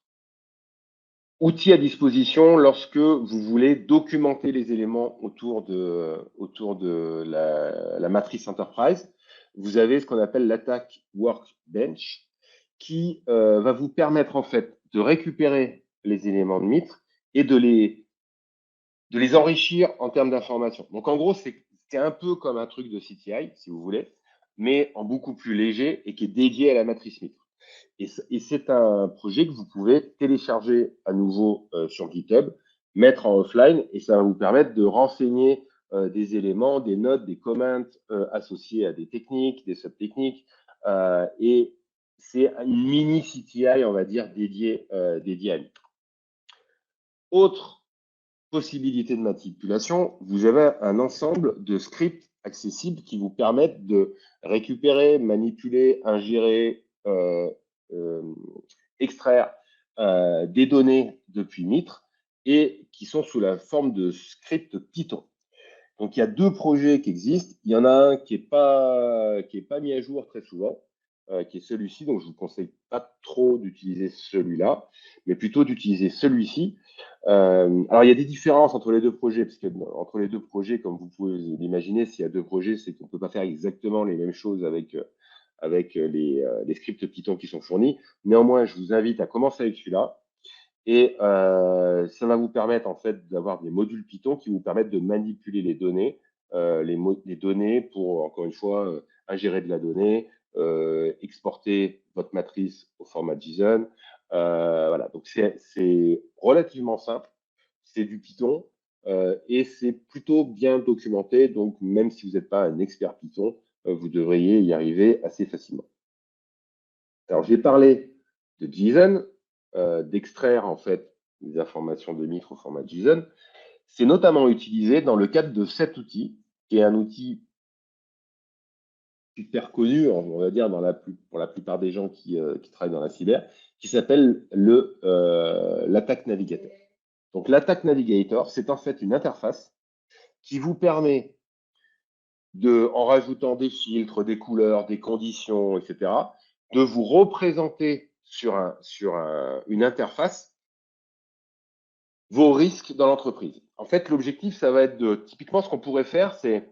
outil à disposition lorsque vous voulez documenter les éléments autour de la matrice Enterprise. Vous avez ce qu'on appelle l'attaque Workbench qui va vous permettre en fait de récupérer les éléments de Mitre et de les enrichir en termes d'informations. Donc en gros, c'est un peu comme un truc de CTI, si vous voulez, mais en beaucoup plus léger et qui est dédié à la matrice Mitre. Et c'est un projet que vous pouvez télécharger à nouveau sur GitHub, mettre en offline, et ça va vous permettre de renseigner des éléments, des notes, des comments associés à des techniques, des sub-techniques. Et c'est une mini CTI, on va dire, dédiée à Mitre. Autre possibilité de manipulation, vous avez un ensemble de scripts accessibles qui vous permettent de récupérer, manipuler, ingérer, extraire des données depuis Mitre et qui sont sous la forme de scripts Python. Donc, il y a 2 projets qui existent. Il y en a un qui n'est pas mis à jour très souvent, qui est celui-ci. Donc, je ne vous conseille pas trop d'utiliser celui-là, mais plutôt d'utiliser celui-ci. Alors, il y a des différences entre les 2 projets, parce que entre les 2 projets, comme vous pouvez l'imaginer, s'il y a 2 projets, c'est qu'on ne peut pas faire exactement les mêmes choses avec les scripts Python qui sont fournis. Néanmoins, je vous invite à commencer avec celui-là. Et ça va vous permettre en fait d'avoir des modules Python qui vous permettent de manipuler les données, les données pour, encore une fois, ingérer de la donnée, exporter votre matrice au format JSON. Voilà, donc c'est relativement simple, c'est du Python et c'est plutôt bien documenté. Donc, même si vous n'êtes pas un expert Python, vous devriez y arriver assez facilement. Alors, j'ai parlé de JSON, d'extraire en fait des informations de Mitre au format JSON. C'est notamment utilisé dans le cadre de cet outil, qui est un outil super connu, on va dire, pour la plupart des gens qui travaillent dans la cyber, qui s'appelle l'attaque navigator. Donc, l'attaque navigator, c'est en fait une interface qui vous permet en rajoutant des filtres, des couleurs, des conditions, etc., de vous représenter sur une interface vos risques dans l'entreprise. En fait, l'objectif, ça va être typiquement, ce qu'on pourrait faire, c'est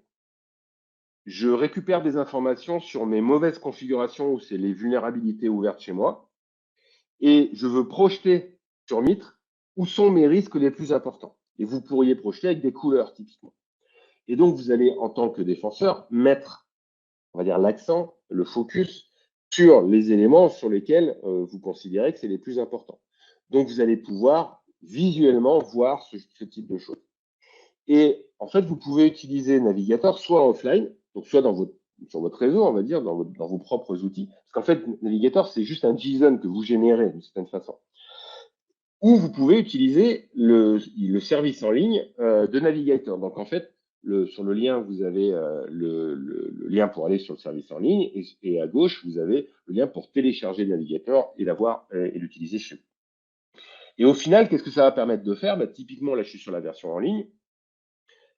je récupère des informations sur mes mauvaises configurations ou c'est les vulnérabilités ouvertes chez moi et je veux projeter sur Mitre où sont mes risques les plus importants. Et vous pourriez projeter avec des couleurs, typiquement. Et donc, vous allez, en tant que défenseur, mettre, on va dire, l'accent, le focus sur les éléments sur lesquels vous considérez que c'est les plus importants. Donc, vous allez pouvoir visuellement voir ce type de choses. Et en fait, vous pouvez utiliser Navigator soit en offline, donc soit sur votre réseau, on va dire, dans vos propres outils. Parce qu'en fait, Navigator, c'est juste un JSON que vous générez d'une certaine façon. Ou vous pouvez utiliser le service en ligne de Navigator. Donc, en fait, sur le lien, vous avez le lien pour aller sur le service en ligne et à gauche, vous avez le lien pour télécharger le navigateur et l'avoir et l'utiliser chez vous. Et au final, qu'est-ce que ça va permettre de faire? Bah, typiquement, là, je suis sur la version en ligne.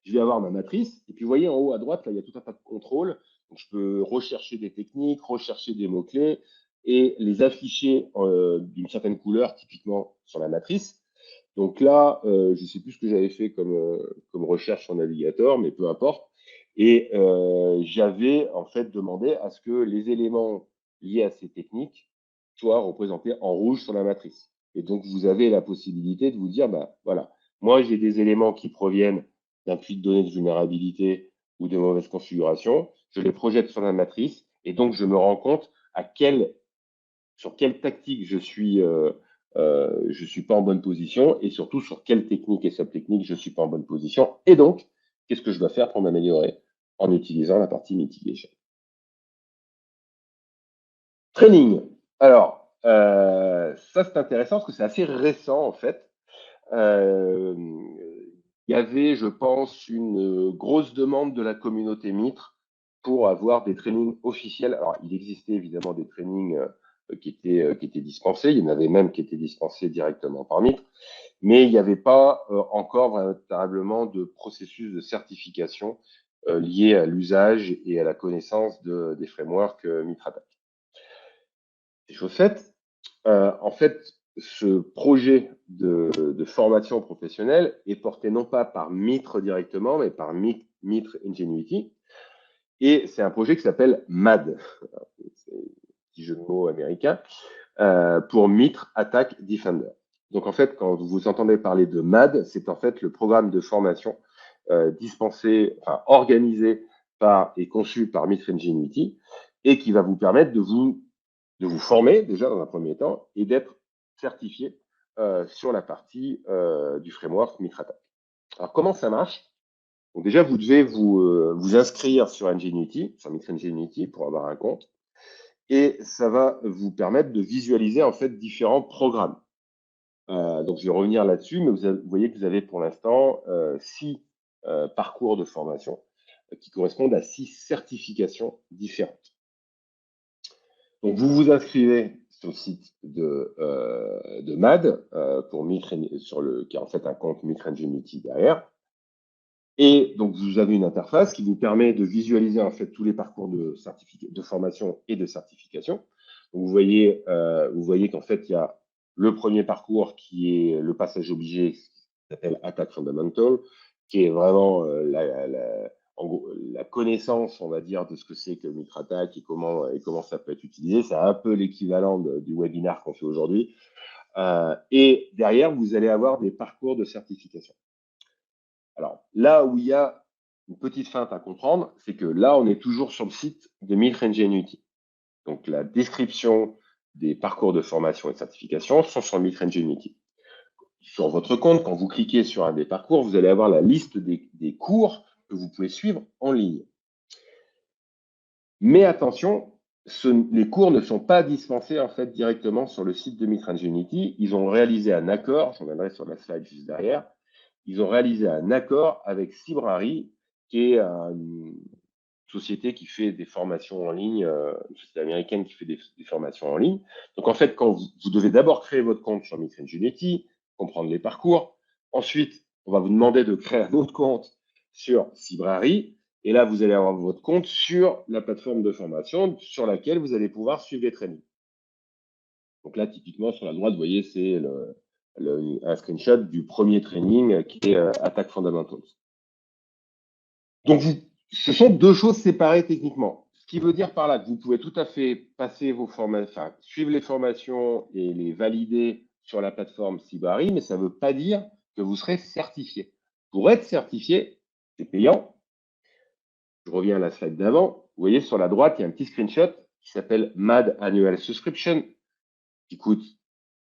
Je vais avoir ma matrice. Et puis, vous voyez, en haut à droite, là, il y a tout un tas de contrôles. Donc, je peux rechercher des techniques, rechercher des mots-clés et les afficher d'une certaine couleur, typiquement sur la matrice. Donc là, je ne sais plus ce que j'avais fait comme recherche sur navigateur, mais peu importe. Et j'avais en fait demandé à ce que les éléments liés à ces techniques soient représentés en rouge sur la matrice. Et donc, vous avez la possibilité de vous dire, bah voilà, moi j'ai des éléments qui proviennent d'un puits de données de vulnérabilité ou de mauvaise configuration, je les projette sur la matrice, et donc je me rends compte sur quelle tactique je suis pas en bonne position, et surtout sur quelle technique et sub-technique je suis pas en bonne position. Et donc, qu'est-ce que je dois faire pour m'améliorer en utilisant la partie mitigation. Training. Alors, ça c'est intéressant parce que c'est assez récent en fait. Euh, il y avait, je pense, une grosse demande de la communauté Mitre pour avoir des trainings officiels. Alors, il existait évidemment des trainings qui étaient dispensés. Il y en avait même qui étaient dispensés directement par Mitre, mais il n'y avait pas encore véritablement de processus de certification lié à l'usage et à la connaissance des frameworks Mitre Attack. C'est chose faite. En fait, ce projet de formation professionnelle est porté non pas par Mitre directement, mais par Mitre Ingenuity. Et c'est un projet qui s'appelle MAD, c'est un petit jeu de mots américain, pour Mitre Attack Defender. Donc en fait, quand vous entendez parler de MAD, c'est en fait le programme de formation organisé par et conçu par Mitre Ingenuity et qui va vous permettre de vous former déjà dans un premier temps et d'être certifié sur la partie du framework Mitre Attack. Alors comment ça marche? Donc déjà, vous devez vous inscrire sur Ingenuity, sur Mitre Ingenuity pour avoir un compte. Et ça va vous permettre de visualiser en fait différents programmes. Donc je vais revenir là-dessus, mais vous voyez que vous avez pour l'instant 6 parcours de formation qui correspondent à 6 certifications différentes. Donc vous vous inscrivez sur le site de MAD pour qui est en fait un compte Mitre Ingenuity derrière. Et donc vous avez une interface qui vous permet de visualiser en fait tous les parcours de formation et de certification. Donc, vous voyez qu'en fait il y a le premier parcours qui est le passage obligé qui s'appelle Attack Fundamental, qui est vraiment en gros, la connaissance, on va dire, de ce que c'est que Mitre Attack et comment ça peut être utilisé. C'est un peu l'équivalent du webinaire qu'on fait aujourd'hui. Et derrière, vous allez avoir des parcours de certification. Alors, là où il y a une petite feinte à comprendre, c'est que là, on est toujours sur le site de Mitre Ingenuity. Donc, la description des parcours de formation et de certification sont sur Mitre Ingenuity. Sur votre compte, quand vous cliquez sur un des parcours, vous allez avoir la liste des cours que vous pouvez suivre en ligne. Mais attention, les cours ne sont pas dispensés en fait directement sur le site de Mitre Ingenuity. Ils ont réalisé un accord, je reviendrai sur la slide juste derrière, ils ont réalisé un accord avec Cybrary, qui est une société qui fait des formations en ligne, une société américaine qui fait des formations en ligne. Donc en fait, quand vous devez d'abord créer votre compte sur Mitre Ingenuity, comprendre les parcours. Ensuite, on va vous demander de créer un autre compte sur Cybrary. Et là, vous allez avoir votre compte sur la plateforme de formation sur laquelle vous allez pouvoir suivre les trainings. Donc là, typiquement, sur la droite, vous voyez, c'est un screenshot du premier training qui est Attack Fundamentals. Donc, ce sont deux choses séparées techniquement. Ce qui veut dire par là que vous pouvez tout à fait passer suivre les formations et les valider sur la plateforme Cybrary, mais ça ne veut pas dire que vous serez certifié. Pour être certifié, c'est payant. Je reviens à la slide d'avant. Vous voyez, sur la droite, il y a un petit screenshot qui s'appelle MAD Annual Subscription, qui coûte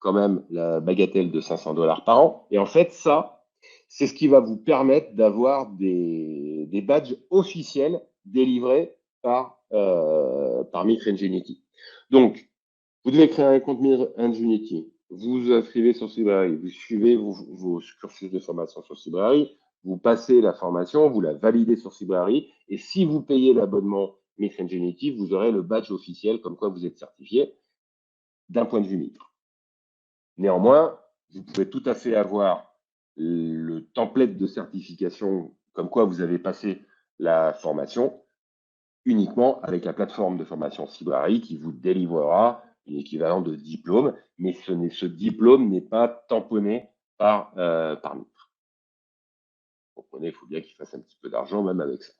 quand même la bagatelle de 500 $ par an. Et en fait, ça, c'est ce qui va vous permettre d'avoir des badges officiels délivrés par Mitre Ingenuity. Donc, vous devez créer un compte Mitre Ingenuity. Vous vous inscrivez sur Cybrary, vous suivez vos cursus de formation sur Cybrary, vous passez la formation, vous la validez sur Cybrary, et si vous payez l'abonnement Mitre Ingenuity, vous aurez le badge officiel comme quoi vous êtes certifié d'un point de vue Mitre. Néanmoins, vous pouvez tout à fait avoir le template de certification comme quoi vous avez passé la formation uniquement avec la plateforme de formation Cybrary qui vous délivrera l'équivalent de diplôme, mais ce diplôme n'est pas tamponné par Mitre. Vous comprenez, il faut bien qu'il fasse un petit peu d'argent même avec ça.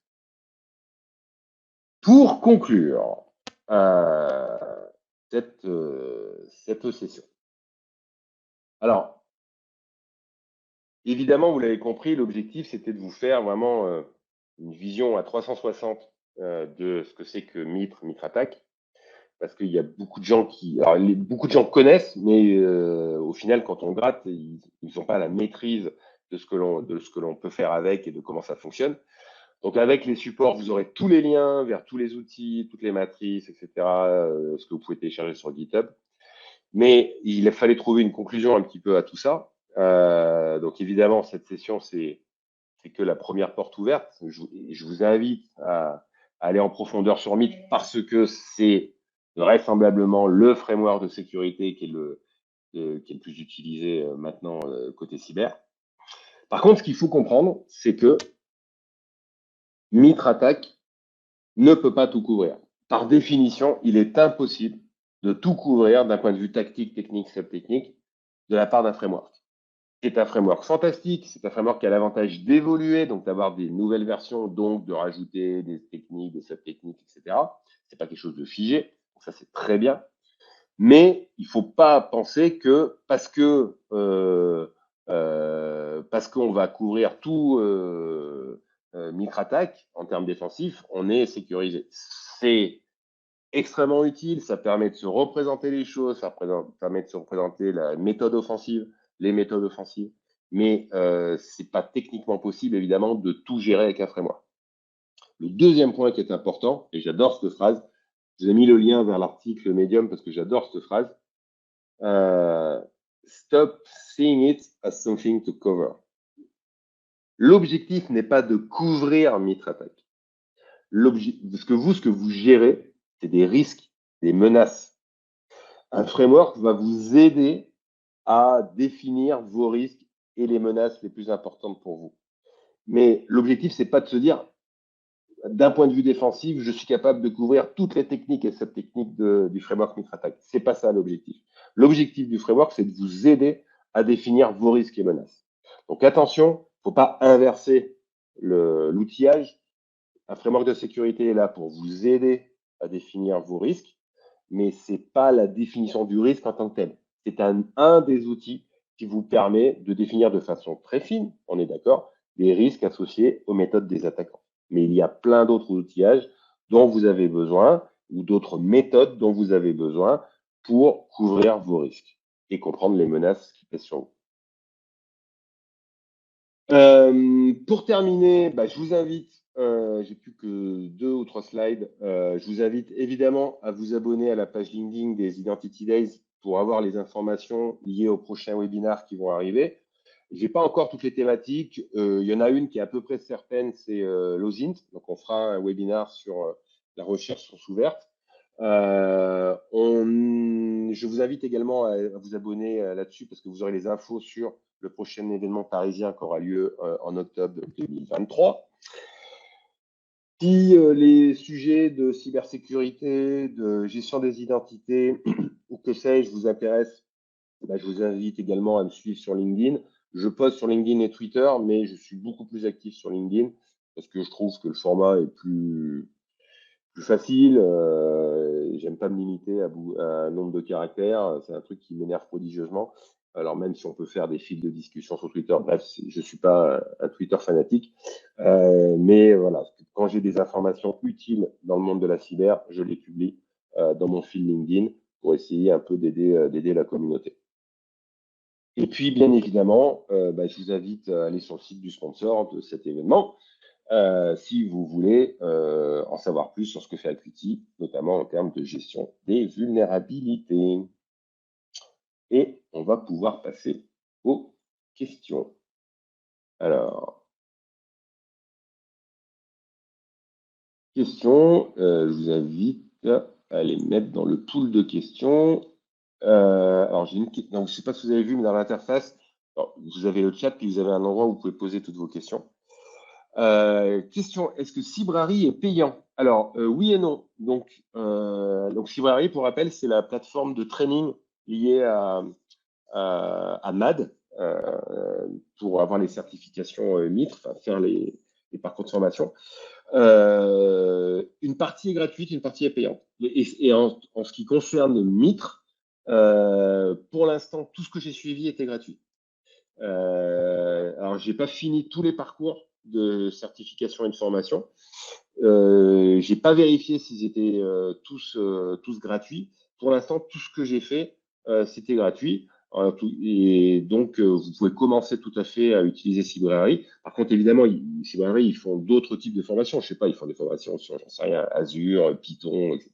Pour conclure cette session. Alors, évidemment, vous l'avez compris, l'objectif, c'était de vous faire vraiment une vision à 360 de ce que c'est que Mitre Attack, parce qu'il y a beaucoup de gens beaucoup de gens connaissent, mais au final, quand on gratte, ils n'ont pas la maîtrise de ce que l'on peut faire avec et de comment ça fonctionne. Donc, avec les supports, vous aurez tous les liens vers tous les outils, toutes les matrices, etc., ce que vous pouvez télécharger sur GitHub. Mais il fallait trouver une conclusion un petit peu à tout ça. Donc, évidemment, cette session, c'est que la première porte ouverte. Je vous invite à aller en profondeur sur Myth parce que c'est vraisemblablement le framework de sécurité qui est le plus utilisé maintenant côté cyber. Par contre, ce qu'il faut comprendre, c'est que Mitre Attack ne peut pas tout couvrir. Par définition, il est impossible de tout couvrir d'un point de vue tactique, technique, subtechnique de la part d'un framework. C'est un framework fantastique, c'est un framework qui a l'avantage d'évoluer, donc d'avoir des nouvelles versions, donc de rajouter des techniques, des subtechniques, etc. C'est pas quelque chose de figé, donc ça c'est très bien. Mais il faut pas penser que parce qu'on va couvrir tout Mitre Attack en termes défensifs, on est sécurisé. C'est extrêmement utile, ça permet de se représenter les choses, ça permet de se représenter la méthode offensive, les méthodes offensives, mais c'est pas techniquement possible évidemment de tout gérer avec un framework. Le deuxième point qui est important, et j'adore cette phrase, je vous ai mis le lien vers l'article Medium parce que j'adore cette phrase, stop seeing it as something to cover. L'objectif n'est pas de couvrir Mitre Attack. Ce que vous gérez, c'est des risques, des menaces. Un framework va vous aider à définir vos risques et les menaces les plus importantes pour vous. Mais l'objectif, c'est pas de se dire, d'un point de vue défensif, je suis capable de couvrir toutes les techniques et sub-techniques du framework Mitre Attack. C'est pas ça l'objectif. L'objectif du framework, c'est de vous aider à définir vos risques et menaces. Donc attention, faut pas inverser l'outillage. Un framework de sécurité est là pour vous aider à définir vos risques, mais c'est pas la définition du risque en tant que tel. C'est un des outils qui vous permet de définir de façon très fine, on est d'accord, les risques associés aux méthodes des attaquants. Mais il y a plein d'autres outillages dont vous avez besoin ou d'autres méthodes dont vous avez besoin pour couvrir vos risques et comprendre les menaces qui pèsent sur vous. Pour terminer, je vous invite, j'ai plus que 2 ou 3 slides, je vous invite évidemment à vous abonner à la page LinkedIn des Identity Days pour avoir les informations liées aux prochains webinars qui vont arriver. J'ai pas encore toutes les thématiques, il y en a une qui est à peu près certaine, c'est l'OSINT, donc on fera un webinar sur la recherche source ouverte. Je vous invite également à vous abonner là-dessus parce que vous aurez les infos sur le prochain événement parisien qui aura lieu en octobre 2023. Si les sujets de cybersécurité, de gestion des identités ou que sais-je vous intéressent, je vous invite également à me suivre sur LinkedIn. Je poste sur LinkedIn et Twitter, mais je suis beaucoup plus actif sur LinkedIn parce que je trouve que le format est plus facile. J'aime pas me limiter à un nombre de caractères. C'est un truc qui m'énerve prodigieusement. Alors même si on peut faire des fils de discussion sur Twitter, bref, je suis pas un Twitter fanatique. Mais voilà, quand j'ai des informations utiles dans le monde de la cyber, je les publie dans mon fil LinkedIn pour essayer un peu d'aider la communauté. Et puis, bien évidemment, je vous invite à aller sur le site du sponsor de cet événement, si vous voulez en savoir plus sur ce que fait Acuity, notamment en termes de gestion des vulnérabilités. Et on va pouvoir passer aux questions. Alors, questions. Je vous invite à les mettre dans le pool de questions. Alors, j'ai une question. Donc, je ne sais pas si vous avez vu, mais dans l'interface, vous avez le chat, puis vous avez un endroit où vous pouvez poser toutes vos questions. Question, est-ce que Cybrary est payant? Alors, oui et non. Donc Cybrary, pour rappel, c'est la plateforme de training liée à MAD pour avoir les certifications MITRE, enfin, faire les parcours de formation. Une partie est gratuite, une partie est payante. Et en ce qui concerne MITRE, pour l'instant, tout ce que j'ai suivi était gratuit. Alors, j'ai pas fini tous les parcours de certification et de formation. J'ai pas vérifié s'ils étaient tous gratuits. Pour l'instant, tout ce que j'ai fait, c'était gratuit. Et donc, vous pouvez commencer tout à fait à utiliser Cybrary. Par contre, évidemment, Cybrary, ils font d'autres types de formations. Je sais pas, ils font des formations sur, j'en sais rien, Azure, Python, etc.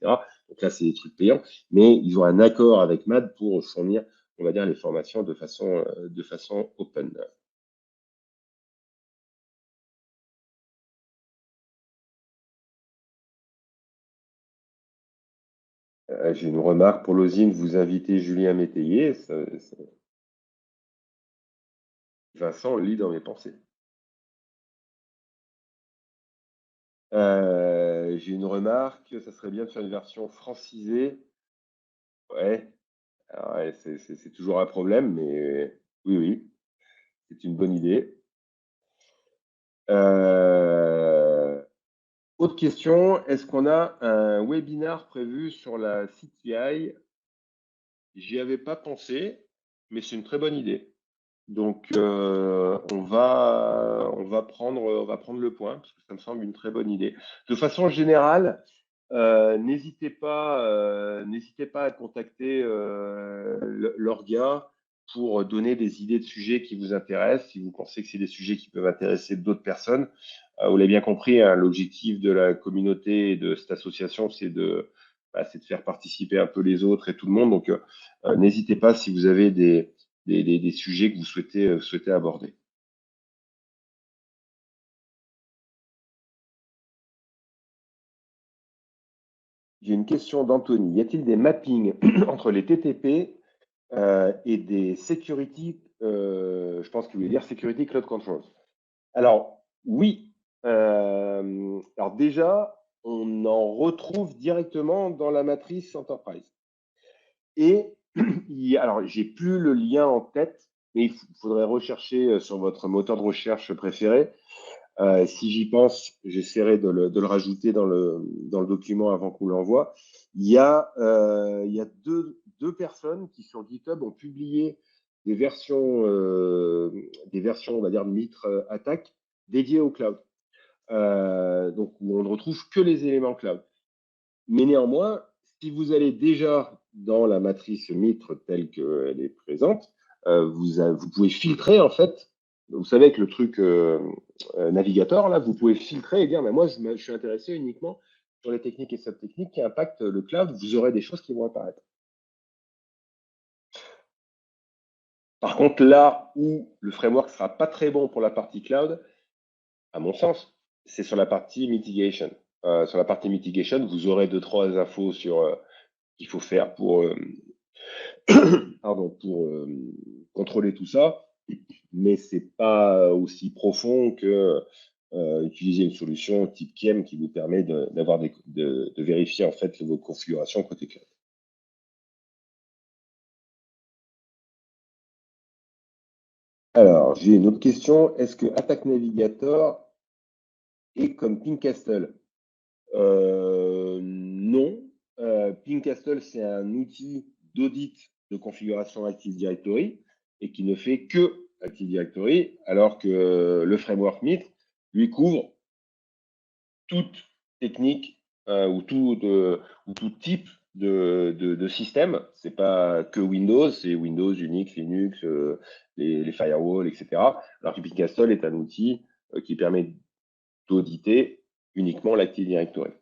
Donc là, c'est des trucs payants. Mais ils ont un accord avec MAD pour fournir, on va dire, les formations de façon open. J'ai une remarque pour Losine, vous invitez Julien Métayer. Vincent lit dans mes pensées. J'ai une remarque, ça serait bien de faire une version francisée. Ouais, alors, ouais, c'est toujours un problème, mais oui, oui, c'est une bonne idée. Euh, Autre question, est-ce qu'on a un webinar prévu sur la CTI? J'y avais pas pensé, mais c'est une très bonne idée. Donc, on va prendre le point, parce que ça me semble une très bonne idée. De façon générale, n'hésitez pas à contacter l'orga pour donner des idées de sujets qui vous intéressent, si vous pensez que c'est des sujets qui peuvent intéresser d'autres personnes. Vous l'avez bien compris, hein, l'objectif de la communauté et de cette association, c'est de faire participer un peu les autres et tout le monde. Donc, n'hésitez pas si vous avez des sujets que vous souhaitez aborder. J'ai une question d'Anthony. Y a-t-il des mappings entre les TTP et des security, je pense qu'il voulait dire security cloud controls? Alors, oui. Alors déjà, on en retrouve directement dans la matrice enterprise. Et alors, j'ai plus le lien en tête, mais il faudrait rechercher sur votre moteur de recherche préféré. Si j'y pense, j'essaierai de le rajouter dans le document avant qu'on l'envoie. Il y a deux personnes qui sur GitHub ont publié des versions, on va dire, Mitre Attack dédiées au cloud. Donc, où on ne retrouve que les éléments cloud. Mais néanmoins, si vous allez déjà dans la matrice Mitre telle qu'elle est présente, vous pouvez filtrer en fait. Vous savez, avec le truc navigateur, là, vous pouvez filtrer et dire, mais moi, je suis intéressé uniquement sur les techniques et sub-techniques qui impactent le cloud. Vous aurez des choses qui vont apparaître. Par contre, là où le framework ne sera pas très bon pour la partie cloud, à mon sens, c'est sur la partie mitigation. Sur la partie mitigation, vous aurez deux, trois infos sur qu'il faut faire pour contrôler tout ça, mais c'est pas aussi profond que utiliser une solution type KIEM qui vous permet de vérifier en fait vos configurations côté cloud. Alors, j'ai une autre question. Est-ce que Attack Navigator est comme Ping Castle? Non. Ping Castle, c'est un outil d'audit de configuration Active Directory et qui ne fait que Active Directory, alors que le framework Mitre lui couvre toute technique ou tout type de système. C'est pas que Windows, c'est Windows, Unix, Linux, les firewalls, etc. Alors que Ping Castle est un outil qui permet d'auditer uniquement l'Active Directory.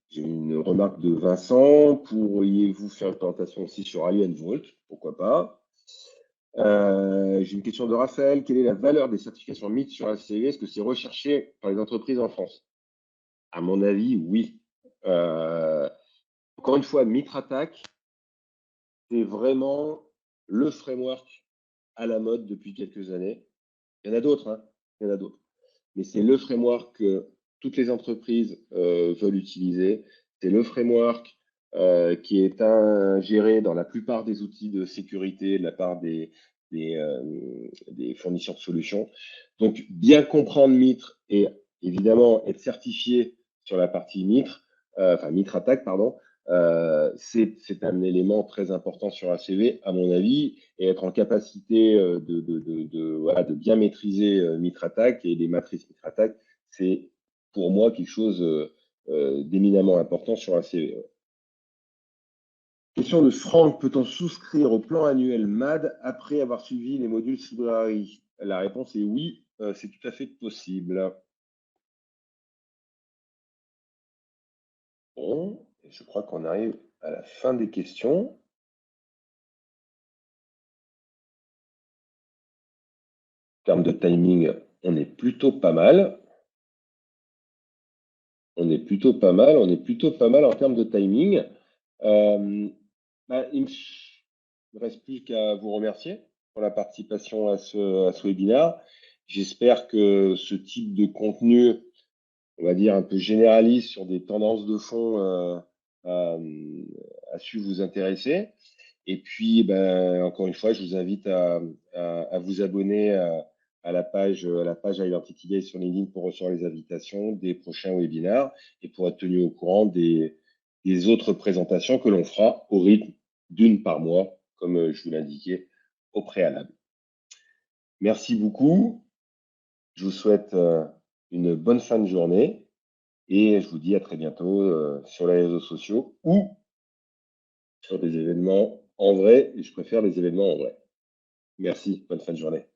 J'ai une remarque de Vincent. Pourriez-vous faire une présentation aussi sur Alien Vault? Pourquoi pas? J'ai une question de Raphaël. Quelle est la valeur des certifications MIT sur ACV? Est-ce que c'est recherché par les entreprises en France? À mon avis, oui. Encore une fois, MitraTac, c'est vraiment le framework à la mode depuis quelques années. Il y en a d'autres, hein, il y en a d'autres. Mais c'est le framework que toutes les entreprises veulent utiliser. C'est le framework qui est ingéré dans la plupart des outils de sécurité de la part des fournisseurs de solutions. Donc, bien comprendre Mitre et évidemment être certifié sur la partie Mitre, enfin Mitre Attack, pardon, c'est un élément très important sur un CV, à mon avis, et être en capacité voilà, de bien maîtriser MitraTac et les matrices MitraTac, c'est pour moi quelque chose d'éminemment important sur un CV. Ouais. Question de Franck, peut-on souscrire au plan annuel MAD après avoir suivi les modules Library? La réponse est oui, c'est tout à fait possible. Bon, je crois qu'on arrive à la fin des questions. En termes de timing, on est plutôt pas mal. On est plutôt pas mal. On est plutôt pas mal en termes de timing. Il me reste plus qu'à vous remercier pour la participation à ce webinaire. J'espère que ce type de contenu, on va dire un peu généraliste sur des tendances de fond, a su vous intéresser. Et puis, encore une fois, je vous invite à vous abonner à la page Identity Day sur LinkedIn pour recevoir les invitations des prochains webinaires et pour être tenu au courant des autres présentations que l'on fera au rythme d'une par mois, comme je vous l'indiquais au préalable. Merci beaucoup. Je vous souhaite une bonne fin de journée et je vous dis à très bientôt sur les réseaux sociaux ou sur des événements en vrai. Et je préfère les événements en vrai. Merci, bonne fin de journée.